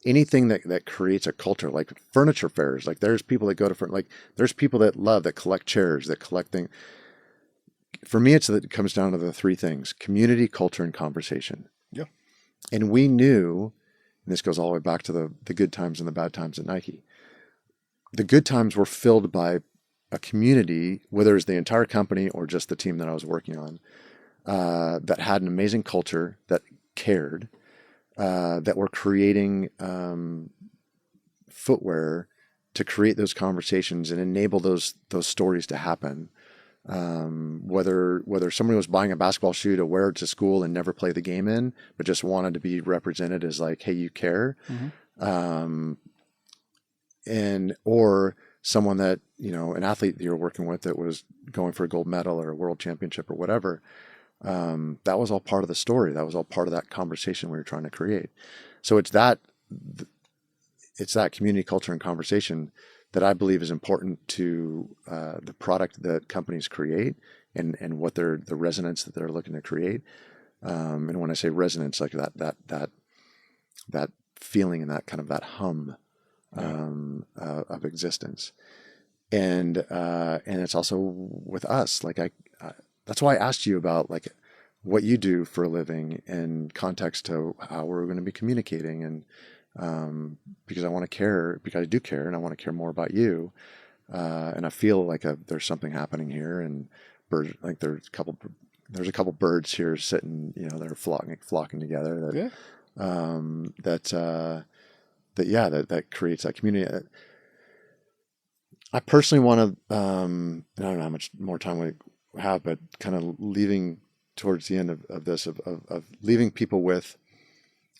[SPEAKER 1] Anything that creates a culture, like furniture fairs. Like there's people that go to there's people that collect chairs, that collect things. For me, it comes down to the three things: community, culture, and conversation.
[SPEAKER 3] Yeah.
[SPEAKER 1] And we knew, and this goes all the way back to the good times and the bad times at Nike. The good times were filled by a community, whether it was the entire company or just the team that I was working on, that had an amazing culture, that cared, that were creating footwear to create those conversations and enable those stories to happen. Whether somebody was buying a basketball shoe to wear to school and never play the game in, but just wanted to be represented as like, hey, you care.
[SPEAKER 3] Mm-hmm.
[SPEAKER 1] Or someone that, an athlete that you're working with that was going for a gold medal or a world championship or whatever. That was all part of the story. That was all part of that conversation we were trying to create. So it's that community, culture, and conversation that I believe is important to the product that companies create and what the resonance that they're looking to create. And when I say resonance, like that feeling and that kind of that hum of existence. And it's also with us. Like that's why I asked you about like what you do for a living in context to how we're going to be communicating, and because I want to care, because I do care, and I want to care more about you. And I feel like there's something happening here, and birds, like there's a couple birds here sitting, they're flocking together. That creates that community. I personally want to, I don't know how much more time we have, but kind of leaving towards the end of this, of leaving people with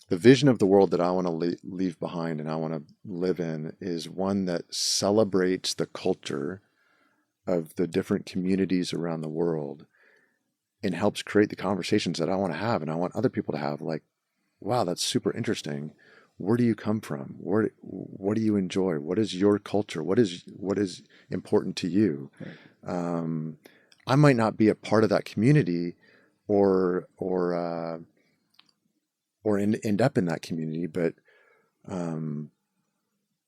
[SPEAKER 1] the vision of the world that I want to leave behind and I want to live in is one that celebrates the culture of the different communities around the world and helps create the conversations that I want to have and I want other people to have. Like, wow, that's super interesting. Where do you come from? What do you enjoy? What is your culture? What is important to you? Right. I might not be a part of that community or end up in that community, but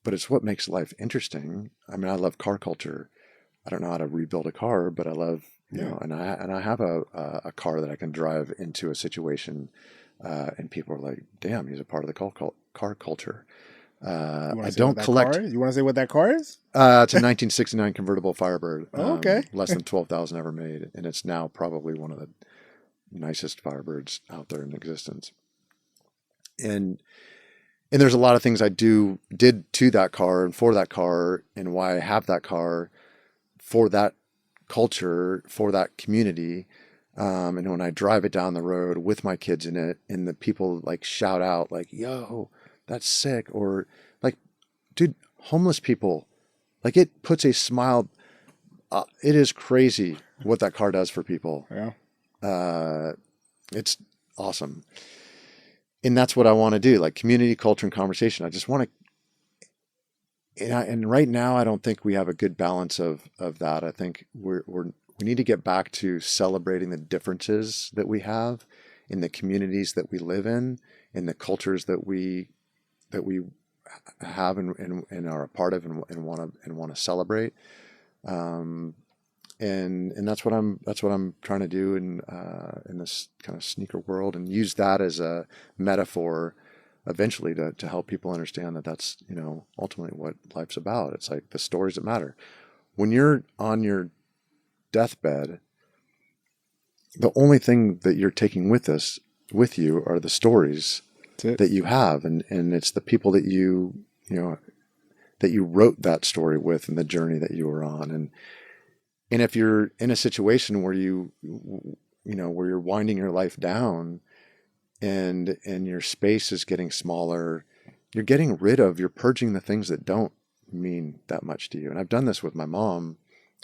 [SPEAKER 1] it's what makes life interesting. I mean, I love car culture. I don't know how to rebuild a car, but I love, and I have a car that I can drive into a situation, and people are like, damn, he's a part of the car culture. I don't collect.
[SPEAKER 3] You want to say what that car is?
[SPEAKER 1] It's a 1969 convertible Firebird.
[SPEAKER 3] Okay.
[SPEAKER 1] Less than 12,000 ever made. And it's now probably one of the nicest Firebirds out there in existence. And there's a lot of things I did to that car and for that car and why I have that car for that culture, for that community. And when I drive it down the road with my kids in it and the people like shout out like, yo, that's sick. Or like, dude, homeless people, like it puts a smile. It is crazy what that car does for people.
[SPEAKER 3] Yeah.
[SPEAKER 1] It's awesome. And that's what I want to do, like community, culture, and conversation. I just want to, and right now, I don't think we have a good balance of that. I think we need to get back to celebrating the differences that we have in the communities that we live in the cultures that we have and are a part of and want to celebrate. And that's what I'm trying to do in this kind of sneaker world, and use that as a metaphor eventually to help people understand that that's, ultimately what life's about. It's like the stories that matter. When you're on your deathbed, the only thing that you're taking with you are the stories that you have, and it's the people that that you wrote that story with and the journey that you were on. And if you're in a situation where where you're winding your life down and your space is getting smaller, you're purging the things that don't mean that much to you. And I've done this with my mom.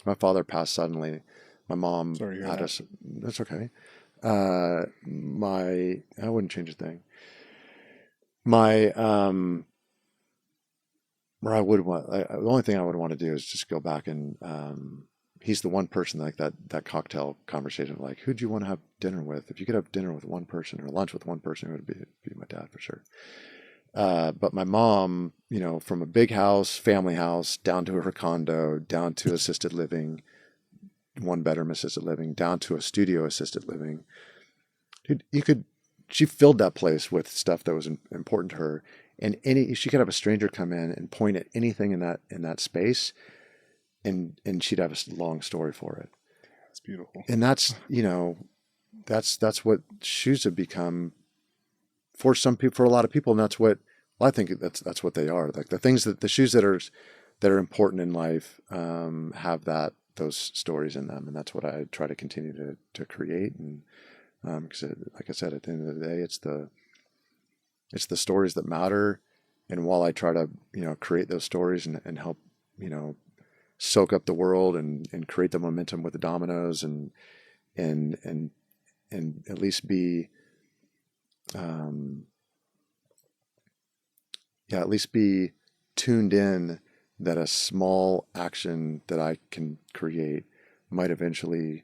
[SPEAKER 1] My father passed suddenly My mom
[SPEAKER 3] Sorry to hear
[SPEAKER 1] had
[SPEAKER 3] that.
[SPEAKER 1] us. That's okay. I wouldn't change a thing. My where I would want the only thing I would want to do is just go back and he's the one person like that cocktail conversation of like, who do you want to have dinner with? If you could have dinner with one person or lunch with one person, it would be my dad for sure. But my mom, you know, from a big house, family house, down to her condo, down to assisted living, 1-bedroom assisted living, down to a studio assisted living. Dude, she filled that place with stuff that was important to her. And she could have a stranger come in and point at anything in that space, and she'd have a long story for it.
[SPEAKER 3] That's beautiful.
[SPEAKER 1] And that's, you know, that's what shoes have become for some people, for a lot of people. And that's what, well, I think that's what they are. Like the things the shoes that are important in life, have those stories in them. And that's what I try to continue to create. And, because like I said, at the end of the day, it's the stories that matter. And while I try to, you know, create those stories and help, you know, soak up the world and create the momentum with the dominoes and at least be, at least be tuned in that a small action that I can create might eventually,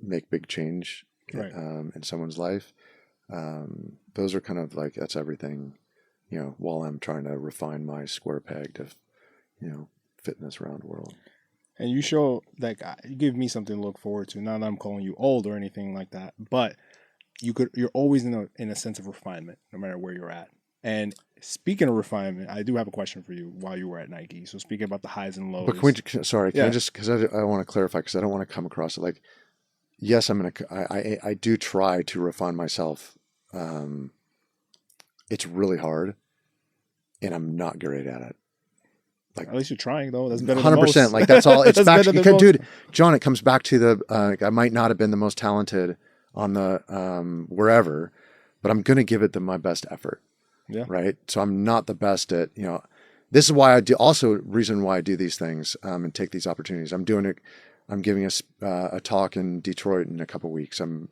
[SPEAKER 1] make big change,
[SPEAKER 3] Right.
[SPEAKER 1] In someone's life. Those are kind of like, that's everything, you know, while I'm trying to refine my square peg to, you know, fit in this round world.
[SPEAKER 3] And you show that you give me something to look forward to. Not that I'm calling you old or anything like that, but you're always in a sense of refinement, no matter where you're at. And speaking of refinement, I do have a question for you while you were at Nike. So speaking about the highs and lows.
[SPEAKER 1] But can I just, because I want to clarify, because I don't want to come across it like, yes, I do try to refine myself. It's really hard, and I'm not great at it. Like,
[SPEAKER 3] at least you're trying, though. That's better than
[SPEAKER 1] 100%.
[SPEAKER 3] most.
[SPEAKER 1] Like that's all. It's
[SPEAKER 3] That's
[SPEAKER 1] back,
[SPEAKER 3] better than
[SPEAKER 1] because,
[SPEAKER 3] most.
[SPEAKER 1] dude, John, it comes back to the, I might not have been the most talented on the, wherever, but I'm going to give it my best effort.
[SPEAKER 3] Yeah.
[SPEAKER 1] Right. So I'm not the best at, you know, this is why I do, also reason why I do these things, and take these opportunities. I'm giving a talk in Detroit in a couple of weeks. I'm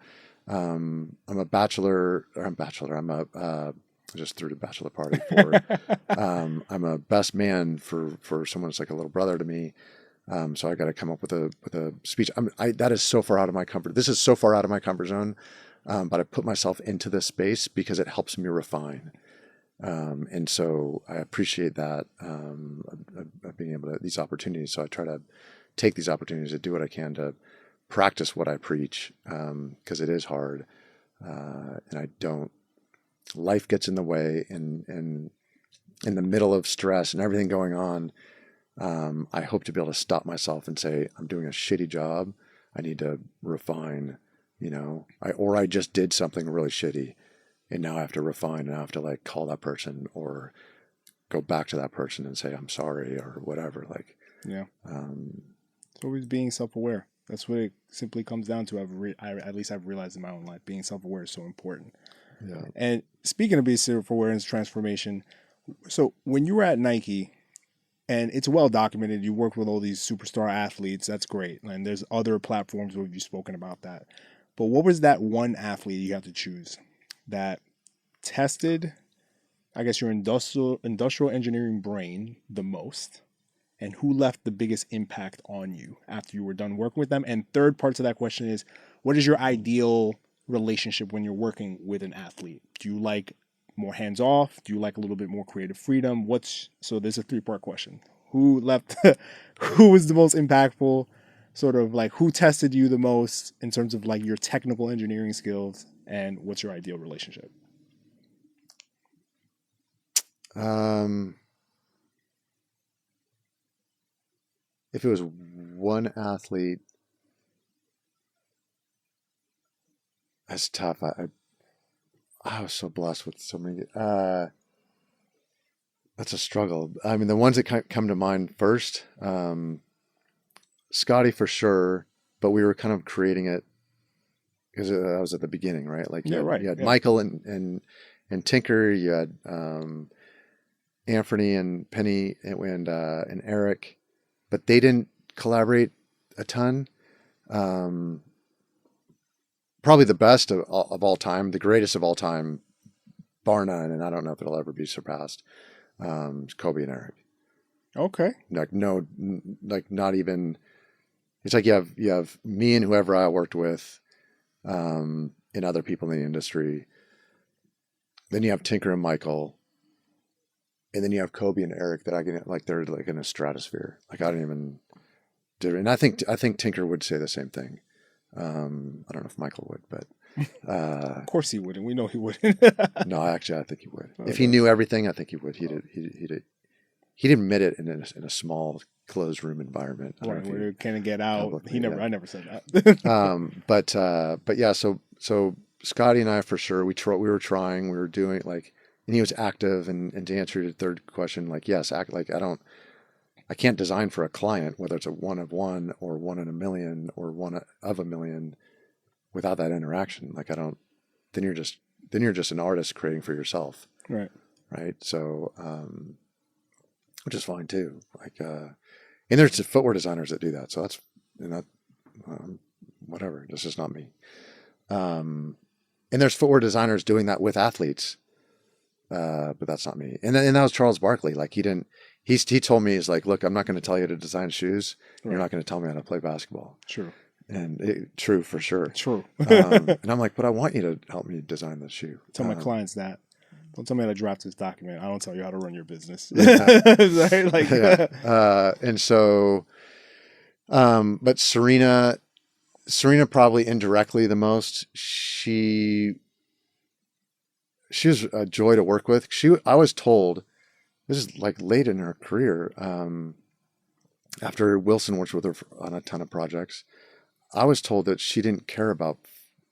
[SPEAKER 1] a bachelor. I just threw the bachelor party for. I'm a best man for someone that's like a little brother to me. So I got to come up with a speech. That is so far out of my comfort. This is so far out of my comfort zone. But I put myself into this space because it helps me refine. And so I appreciate that, of being able to, these opportunities. So I try to take these opportunities to do what I can to practice what I preach, because it is hard. And life gets in the way, and in the middle of stress and everything going on, I hope to be able to stop myself and say, I'm doing a shitty job. I need to refine, you know, I just did something really shitty, and now I have to refine, and I have to like call that person or go back to that person and say, I'm sorry, or whatever. Like,
[SPEAKER 3] Yeah. It's always being self-aware. That's what it simply comes down to. At least I've realized in my own life, being self-aware is so important.
[SPEAKER 1] yeah.
[SPEAKER 3] And speaking of being self-aware and transformation, so when you were at Nike, and it's well documented, you work with all these superstar athletes. That's great. And there's other platforms where you've spoken about that. But what was that one athlete you had to choose that tested, I guess, your industrial engineering brain the most? And who left the biggest impact on you after you were done working with them? And third part to that question is, what is your ideal relationship when you're working with an athlete? Do you like more hands off? Do you like a little bit more creative freedom? So there's a 3-part question. Who was the most impactful? Sort of like, who tested you the most in terms of like your technical engineering skills, and what's your ideal relationship?
[SPEAKER 1] If it was one athlete, that's tough. I was so blessed with so many. That's a struggle. I mean, the ones that come to mind first, Scotty for sure, but we were kind of creating it because I was at the beginning, right? Like, you had Michael and Tinker, you had Anthony and Penny and Eric, but they didn't collaborate a ton. Probably the best of all time, the greatest of all time, bar none, and I don't know if it'll ever be surpassed. Kobe and Eric.
[SPEAKER 3] Okay.
[SPEAKER 1] Like no, like not even. It's like you have me and whoever I worked with, and other people in the industry. Then you have Tinker and Michael, and then you have Kobe and Eric that I can like. They're like in a stratosphere. Like I don't even. And I think Tinker would say the same thing. I don't know if Michael would, but
[SPEAKER 3] Of course he wouldn't. We know he wouldn't.
[SPEAKER 1] no, actually, I think he would.
[SPEAKER 3] Okay.
[SPEAKER 1] If he knew everything, I think he would. He'd admit it in a small closed room environment.
[SPEAKER 3] Right, where you can't get out.
[SPEAKER 1] Publicly,
[SPEAKER 3] I never said that.
[SPEAKER 1] But yeah, so Scotty and I for sure we were trying, we were doing like, and he was active. And to answer your third question, like yes, I can't design for a client, whether it's a one of one or one in a million or one of a million, without that interaction. Like then you're just an artist creating for yourself.
[SPEAKER 3] Right.
[SPEAKER 1] Right. So, which is fine too. Like, and there's footwear designers that do that. So that's, whatever. This is not me. And there's footwear designers doing that with athletes. But that's not me. And that was Charles Barkley. Like he told me, he's like, look, I'm not going to tell you to design shoes. Right. You're not going to tell me how to play basketball.
[SPEAKER 3] True.
[SPEAKER 1] And true for sure.
[SPEAKER 3] True.
[SPEAKER 1] And I'm like, but I want you to help me design the shoe.
[SPEAKER 3] Tell my clients that. Don't tell me how to draft this document. I don't tell you how to run your business.
[SPEAKER 1] Yeah.
[SPEAKER 3] Right? Like,
[SPEAKER 1] yeah. And so, but Serena probably indirectly the most. She was a joy to work with. I was told, this is like late in her career, after Wilson worked with her on a ton of projects, I was told that she didn't care about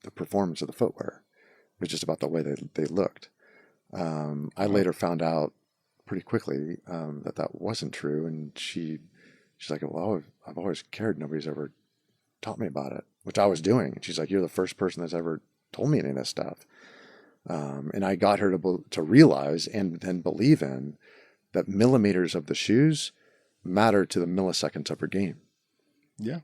[SPEAKER 1] the performance of the footwear. It was just about the way they looked. I later found out pretty quickly that wasn't true, and she's like, well, I've always cared. Nobody's ever taught me about it, which I was doing. And she's like, you're the first person that's ever told me any of this stuff. And I got her to realize and then believe in that millimeters of the shoes matter to the milliseconds of her game.
[SPEAKER 3] Yeah.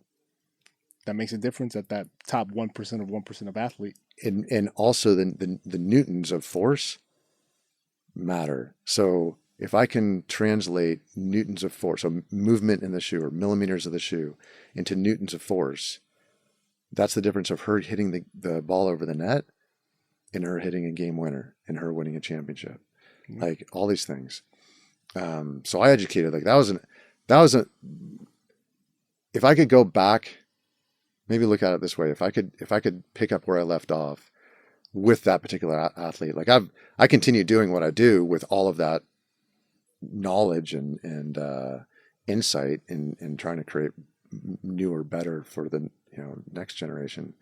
[SPEAKER 3] That makes a difference at that top 1% of 1% of athlete.
[SPEAKER 1] And also the newtons of force matter. So if I can translate newtons of force, so movement in the shoe or millimeters of the shoe into newtons of force, that's the difference of her hitting the ball over the net and her hitting a game winner and her winning a championship. Mm-hmm. Like all these things. So I educated, like that was if I could go back, maybe look at it this way. If I could pick up where I left off with that particular athlete, like I continue doing what I do with all of that knowledge and insight in trying to create newer, better for the next generation.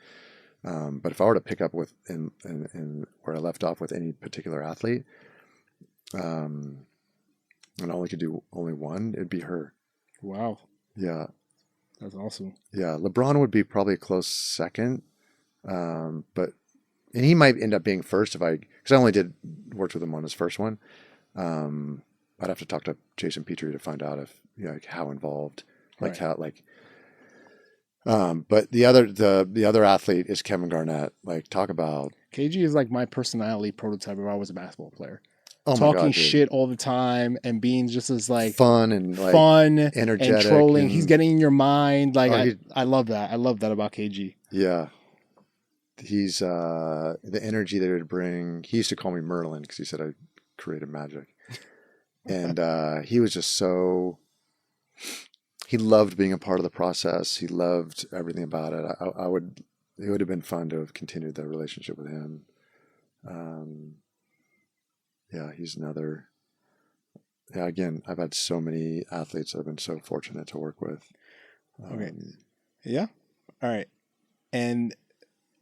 [SPEAKER 1] But if I were to pick up with in where I left off with any particular athlete, and only could do only one, it'd be her.
[SPEAKER 3] Wow.
[SPEAKER 1] Yeah.
[SPEAKER 3] That's awesome.
[SPEAKER 1] Yeah. LeBron would be probably a close second. And he might end up being first because I only worked with him on his first one. I'd have to talk to Jason Petrie to find out if, like how involved, like how, like, but the other athlete is Kevin Garnett. Like talk about
[SPEAKER 3] KG is like my personality prototype if I was a basketball player.
[SPEAKER 1] Oh
[SPEAKER 3] talking shit all the time and being just as like
[SPEAKER 1] fun, energetic,
[SPEAKER 3] and trolling. He's getting in your mind. Like I love that. I love that about KG.
[SPEAKER 1] Yeah. He's the energy that he would bring. He used to call me Merlin because he said I created magic. And he was just he loved being a part of the process. He loved everything about it. It would have been fun to have continued the relationship with him. Yeah, he's another. Yeah, again, I've had so many athletes that I've been so fortunate to work with.
[SPEAKER 3] Okay. Yeah. All right. And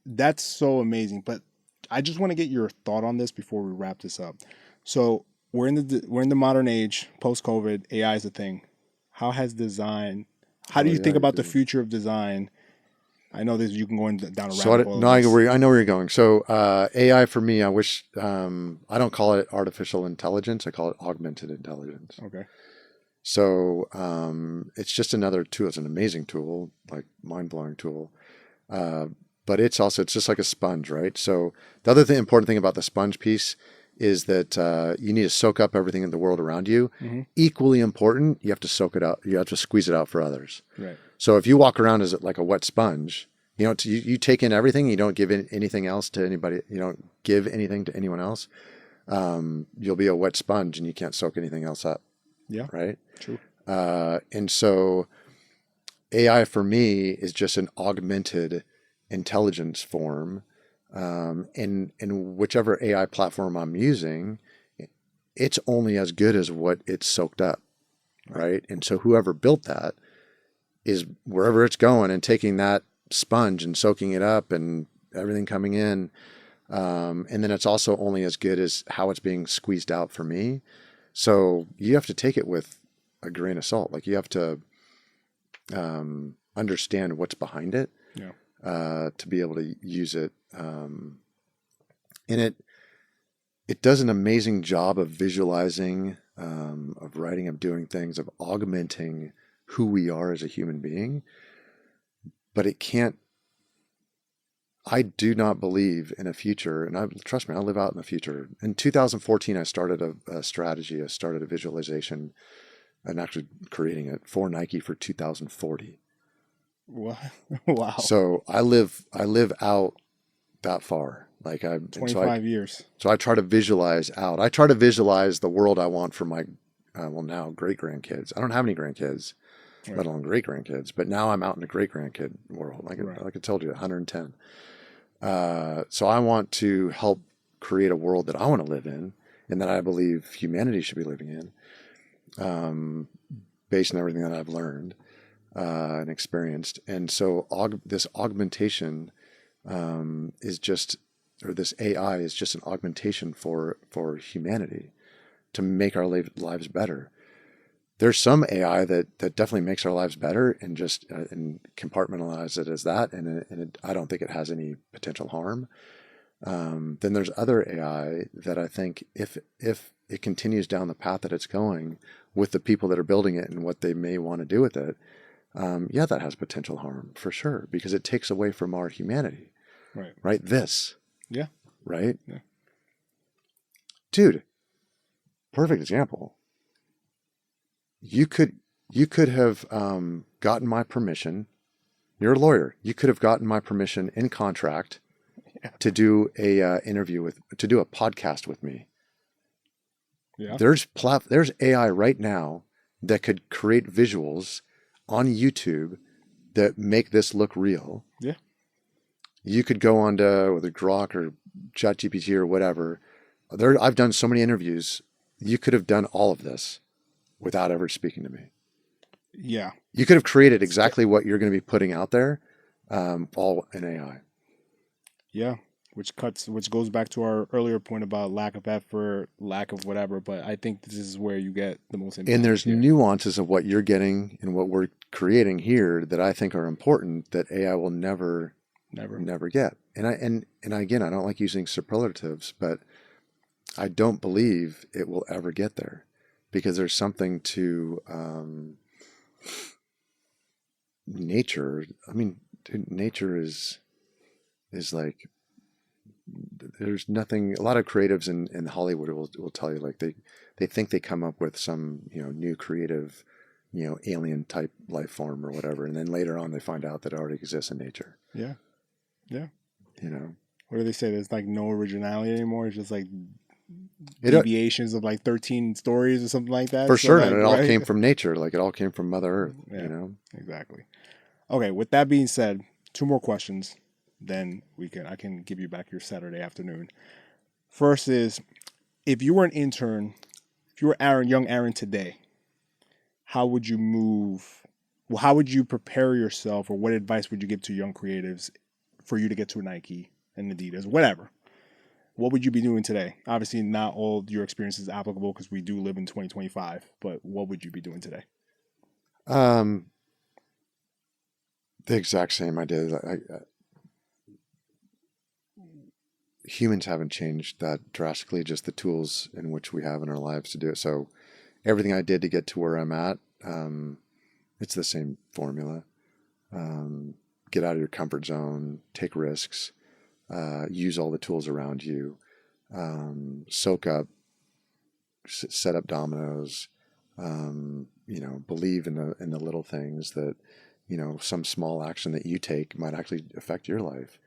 [SPEAKER 3] that's so amazing. But I just want to get your thought on this before we wrap this up. So we're in the modern age, post-COVID, AI is a thing. How has design? How do you think about the future of design? I know this. You can go down a rabbit hole.
[SPEAKER 1] I know where you're going. So AI for me, I wish I don't call it artificial intelligence. I call it augmented intelligence.
[SPEAKER 3] Okay.
[SPEAKER 1] So it's just another tool. It's an amazing tool, like mind-blowing tool. But it's just like a sponge, right? So the other important thing about the sponge piece is that you need to soak up everything in the world around you.
[SPEAKER 3] Mm-hmm.
[SPEAKER 1] Equally important, you have to soak it out. You have to squeeze it out for others.
[SPEAKER 3] Right.
[SPEAKER 1] So if you walk around as like a wet sponge, you take in everything. You don't give anything else to anybody. You don't give anything to anyone else. You'll be a wet sponge and you can't soak anything else up.
[SPEAKER 3] Yeah.
[SPEAKER 1] Right.
[SPEAKER 3] True.
[SPEAKER 1] And so AI for me is just an augmented intelligence form. In whichever AI platform I'm using, it's only as good as what it's soaked up. Right. And so whoever built that is wherever it's going and taking that sponge and soaking it up and everything coming in. And then it's also only as good as how it's being squeezed out for me. So you have to take it with a grain of salt. Like you have to understand what's behind it to be able to use it. And it does an amazing job of visualizing, of writing, of doing things, of augmenting who we are as a human being. But it can't. I do not believe in a future, and trust me, I live out in the future. In 2014, I started a strategy. I started a visualization and actually creating it for Nike for 2040.
[SPEAKER 3] Wow.
[SPEAKER 1] So I live out that far. Like
[SPEAKER 3] 25 years.
[SPEAKER 1] So I try to visualize out. I try to visualize the world I want for my, now great grandkids. I don't have any grandkids, let alone great grandkids. But now I'm out in the great grandkid world. Like I told you, 110. So I want to help create a world that I want to live in and that I believe humanity should be living in, based on everything that I've learned and experienced. And so this augmentation this AI is just an augmentation for humanity to make our lives better. There's some AI that definitely makes our lives better and just and compartmentalize it as that, and I don't think it has any potential harm. Then there's other AI that I think if it continues down the path that it's going with the people that are building it and what they may want to do with it, that has potential harm for sure because it takes away from our humanity. Right. This.
[SPEAKER 3] Yeah.
[SPEAKER 1] Right.
[SPEAKER 3] Yeah.
[SPEAKER 1] Dude. Perfect example. You could have gotten my permission. You're a lawyer. You could have gotten my permission in contract to do a to do a podcast with me.
[SPEAKER 3] Yeah.
[SPEAKER 1] There's AI right now that could create visuals on YouTube that make this look real.
[SPEAKER 3] Yeah.
[SPEAKER 1] You could go on to whether Grok or ChatGPT or whatever. I've done so many interviews. You could have done all of this without ever speaking to me.
[SPEAKER 3] Yeah.
[SPEAKER 1] You could have created exactly what you're going to be putting out there, all in AI.
[SPEAKER 3] Yeah. Which goes back to our earlier point about lack of effort, lack of whatever. But I think this is where you get the most impact.
[SPEAKER 1] And there's nuances of what you're getting and what we're creating here that I think are important that AI will never get. And again, I don't like using superlatives, but I don't believe it will ever get there because there's something to nature. I mean, dude, nature is like, there's nothing. A lot of creatives in Hollywood will tell you like they think they come up with some new creative alien type life form or whatever, and then later on they find out that it already exists in nature.
[SPEAKER 3] Yeah. What do they say? There's like no originality anymore. It's just like deviations of like 13 stories or something like that.
[SPEAKER 1] For sure,
[SPEAKER 3] like,
[SPEAKER 1] and it all came from nature. Like it all came from Mother Earth.
[SPEAKER 3] Yeah, exactly. Okay, with that being said, 2 more questions. Then I can give you back your Saturday afternoon. First is, if you were an intern, if you were young Aaron today, how would you move? Well, how would you prepare yourself, or what advice would you give to young creatives for you to get to Nike and Adidas, whatever? What would you be doing today? Obviously, not all your experience is applicable because we do live in 2025. But what would you be doing today?
[SPEAKER 1] The exact same idea. Humans haven't changed that drastically, just the tools in which we have in our lives to do it. So everything I did to get to where I'm at, it's the same formula. Get out of your comfort zone, take risks, use all the tools around you, soak up, set up dominoes, believe in the little things that, some small action that you take might actually affect your life.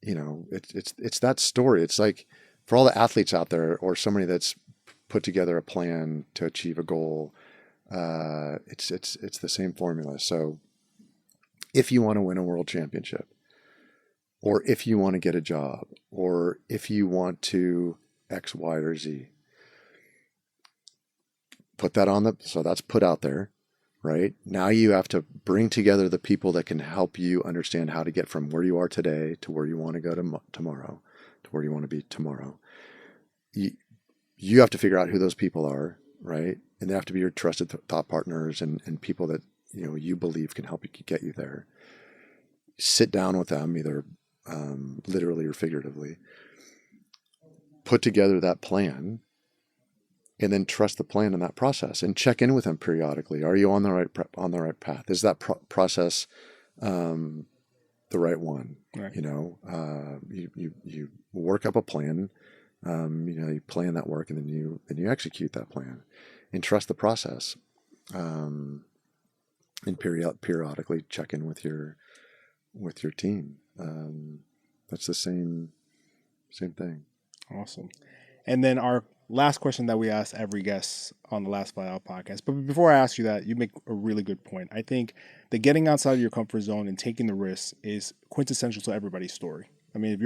[SPEAKER 1] It's that story. It's like for all the athletes out there or somebody that's put together a plan to achieve a goal, it's the same formula. So if you want to win a world championship, or if you want to get a job, or if you want to X, Y, or Z, put that so that's put out there, right? Now you have to bring together the people that can help you understand how to get from where you are today to where you want to go tomorrow, to where you want to be tomorrow. You have to figure out who those people are, right? And they have to be your trusted thought partners and people that, you believe can help you get you there. Sit down with them, either literally or figuratively. Put together that plan, and then trust the plan in that process, and check in with them periodically. Are you on the right path? Is that process the right one?
[SPEAKER 3] Right.
[SPEAKER 1] You work up a plan. You plan that work, and then you execute that plan, and trust the process. And periodically check in with your team. That's the same thing.
[SPEAKER 3] Awesome. And then our last question that we ask every guest on the Last Flight Out podcast. But before I ask you that, you make a really good point. I think that getting outside of your comfort zone and taking the risks is quintessential to everybody's story. I mean, if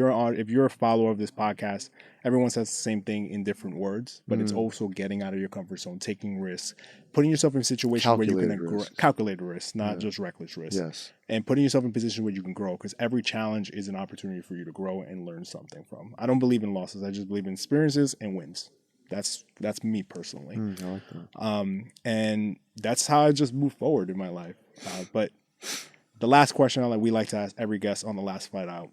[SPEAKER 3] you're a follower of this podcast, everyone says the same thing in different words, but it's also getting out of your comfort zone, taking risks, putting yourself in situations where you can calculate risk, not just reckless risk.
[SPEAKER 1] Yes.
[SPEAKER 3] And putting yourself in a position where you can grow, because every challenge is an opportunity for you to grow and learn something from. I don't believe in losses. I just believe in experiences and wins. That's me personally.
[SPEAKER 1] I like that.
[SPEAKER 3] And that's how I just move forward in my life. But the last question we like to ask every guest on the Last Flight Out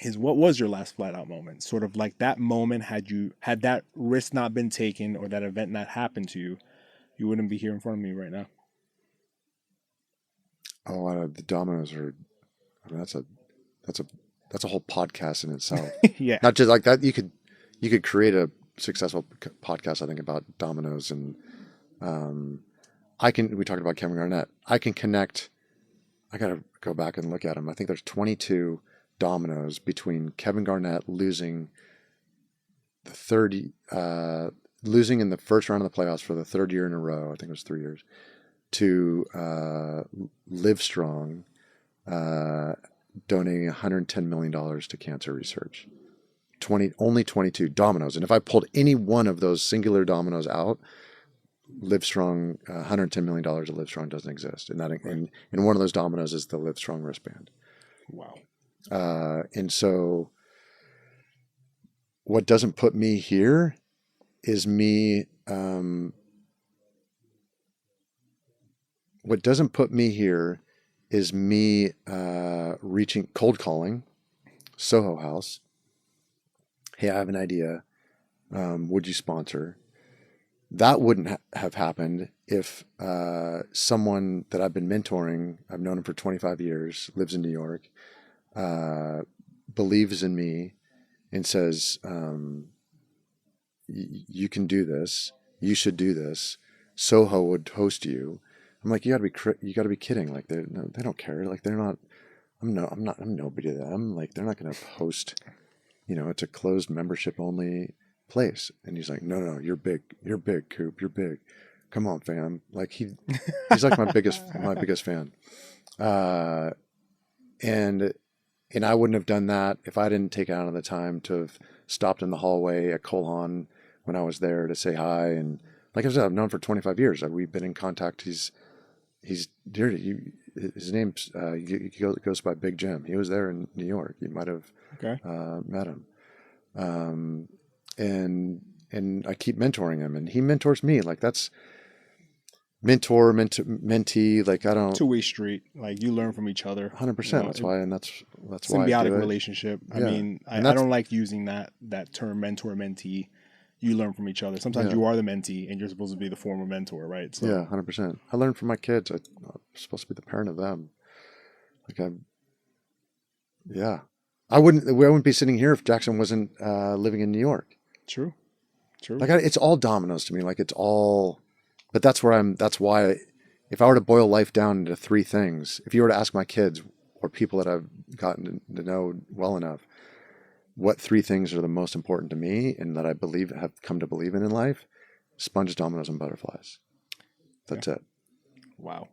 [SPEAKER 3] is, what was your last flight out moment? Sort of like that moment, had that risk not been taken or that event not happened to you, you wouldn't be here in front of me right now.
[SPEAKER 1] Oh, the dominoes are, that's a whole podcast in itself.
[SPEAKER 3] Yeah.
[SPEAKER 1] Not just like that. You could create a successful podcast, I think, about dominoes. And we talked about Kevin Garnett. I can connect, I got to go back and look at them. I think there's 22 dominoes between Kevin Garnett losing losing in the first round of the playoffs for the third year in a row, I think it was 3 years, to Live Strong donating $110 million to cancer research. Only 22 dominoes. And if I pulled any one of those singular dominoes out, Live Strong, $110 million of Live Strong doesn't exist. And one of those dominoes is the Live Strong wristband.
[SPEAKER 3] Wow.
[SPEAKER 1] And so what doesn't put me here is me, cold calling Soho House. Hey, I have an idea. Would you sponsor? That wouldn't have happened if someone that I've been mentoring, I've known him for 25 years, lives in New York, believes in me and says, you can do this. You should do this. Soho would host you. I'm like, you gotta be kidding. Like they don't care. Like they're not, I'm nobody to them. Like they're not going to host, it's a closed membership only place. And he's like, no, you're big, Coop. You're big. Come on, fam. Like he's like my biggest fan. And I wouldn't have done that if I didn't take out of the time to have stopped in the hallway at Cole Haan when I was there to say hi. And like I said, I've known for 25 years. We've been in contact. He's dear to you. His name's he goes by Big Jim. He was there in New York. You might have met him. And I keep mentoring him, and he mentors me. Like that's mentee. Like I don't
[SPEAKER 3] two-way street. Like you learn from each other.
[SPEAKER 1] 100%. That's why
[SPEAKER 3] symbiotic relationship. I mean, I don't like using that term mentor mentee. you learn from each other. Sometimes
[SPEAKER 1] Yeah.
[SPEAKER 3] you are the mentee and you're supposed to be the former mentor, right? So
[SPEAKER 1] Yeah, 100%. I learned from my kids. I'm supposed to be the parent of them. Like yeah. I wouldn't be sitting here if Jackson wasn't living in New York.
[SPEAKER 3] true.
[SPEAKER 1] Like it's all dominoes to me. Like it's all, but that's why if I were to boil life down into three things, if you were to ask my kids or people that I've gotten to know well enough, what three things are the most important to me and that I have come to believe in life, sponges, dominoes, and butterflies. That's it.
[SPEAKER 3] Wow.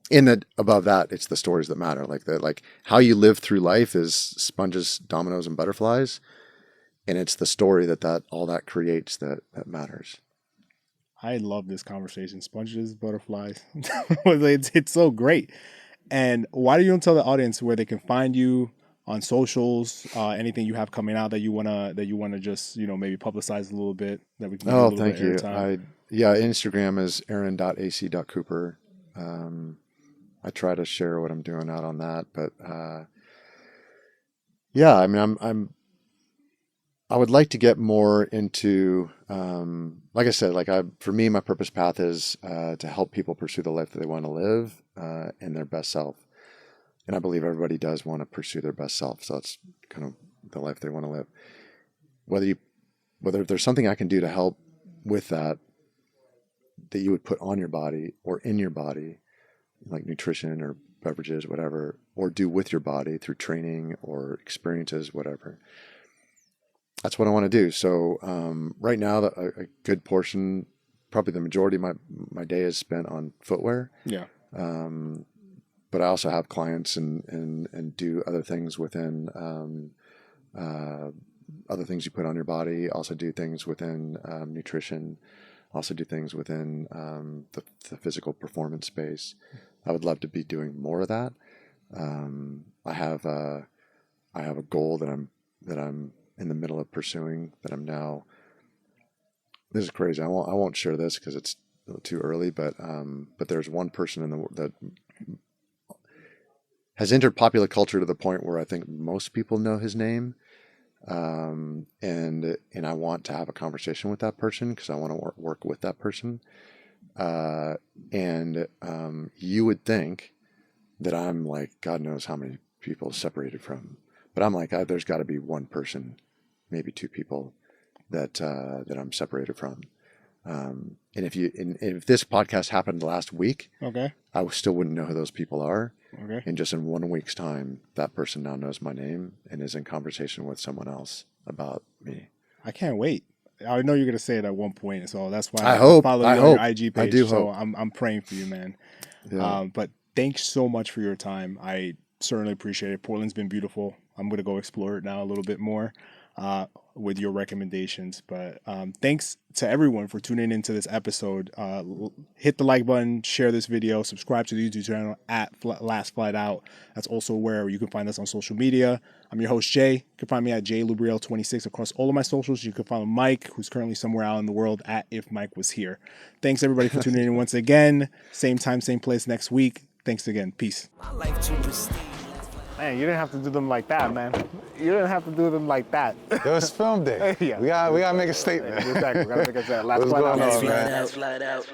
[SPEAKER 1] Above that, it's the stories that matter. Like how you live through life is sponges, dominoes, and butterflies. And it's the story that all that creates that matters.
[SPEAKER 3] I love this conversation. Sponges, butterflies. It's so great. And why do you don't tell the audience where they can find you on socials? Anything you have coming out that you wanna just maybe publicize a little bit that we can. Give you a little
[SPEAKER 1] Thank
[SPEAKER 3] bit
[SPEAKER 1] you.
[SPEAKER 3] airtime?
[SPEAKER 1] Instagram is aaron.ac.cooper. I try to share what I'm doing out on that, but yeah, I mean, I would like to get more into, like I said, for me, my purpose path is to help people pursue the life that they want to live in their best self. And I believe everybody does want to pursue their best self. So that's kind of the life they want to live. Whether there's something I can do to help with that you would put on your body or in your body, like nutrition or beverages, whatever, or do with your body through training or experiences, whatever. That's what I want to do. So right now, a good portion, probably the majority of my day is spent on footwear.
[SPEAKER 3] Yeah.
[SPEAKER 1] But I also have clients and do other things within other things you put on your body. Also do things within nutrition. Also do things within the physical performance space. I would love to be doing more of that. I have a goal that I'm in the middle of pursuing that I'm now. This is crazy. I won't share this because it's a little too early. But there's one person in the that has entered popular culture to the point where I think most people know his name. And I want to have a conversation with that person because I want to work with that person. And you would think that I'm like, God knows how many people separated from, but I'm like, there's got to be one person, maybe two people that I'm separated from. And if this podcast happened last week,
[SPEAKER 3] Okay.
[SPEAKER 1] I still wouldn't know who those people are.
[SPEAKER 3] Okay.
[SPEAKER 1] And just in 1 week's time, that person now knows my name and is in conversation with someone else about me.
[SPEAKER 3] I can't wait. I know you're gonna say it at one point, so that's why
[SPEAKER 1] I hope.
[SPEAKER 3] follow you
[SPEAKER 1] I
[SPEAKER 3] on
[SPEAKER 1] hope.
[SPEAKER 3] your IG page.
[SPEAKER 1] I do
[SPEAKER 3] so
[SPEAKER 1] hope.
[SPEAKER 3] I'm praying for you, man.
[SPEAKER 1] Yeah.
[SPEAKER 3] But thanks so much for your time. I certainly appreciate it. Portland's been beautiful. I'm gonna go explore it now a little bit more with your recommendations. But thanks to everyone for tuning into this episode. Hit the like button, share this video, subscribe to the YouTube channel at Last Flight Out. That's also where you can find us on social media. I'm your host, Jay. You can find me at JLubriel26 across all of my socials. You can follow Mike, who's currently somewhere out in the world, at If Mike Was Here. Thanks, everybody, for tuning in once again. Same time, same place next week. Thanks again. Peace.
[SPEAKER 2] My life too pristine.
[SPEAKER 3] Man, you didn't have to do them like that, man. You didn't have to do them like that.
[SPEAKER 4] It was film day.
[SPEAKER 3] Yeah.
[SPEAKER 4] We gotta make a statement.
[SPEAKER 3] Exactly. We gotta make a Last
[SPEAKER 4] What's
[SPEAKER 3] Flight
[SPEAKER 4] going
[SPEAKER 3] Out.
[SPEAKER 4] on, man?
[SPEAKER 2] Flat out.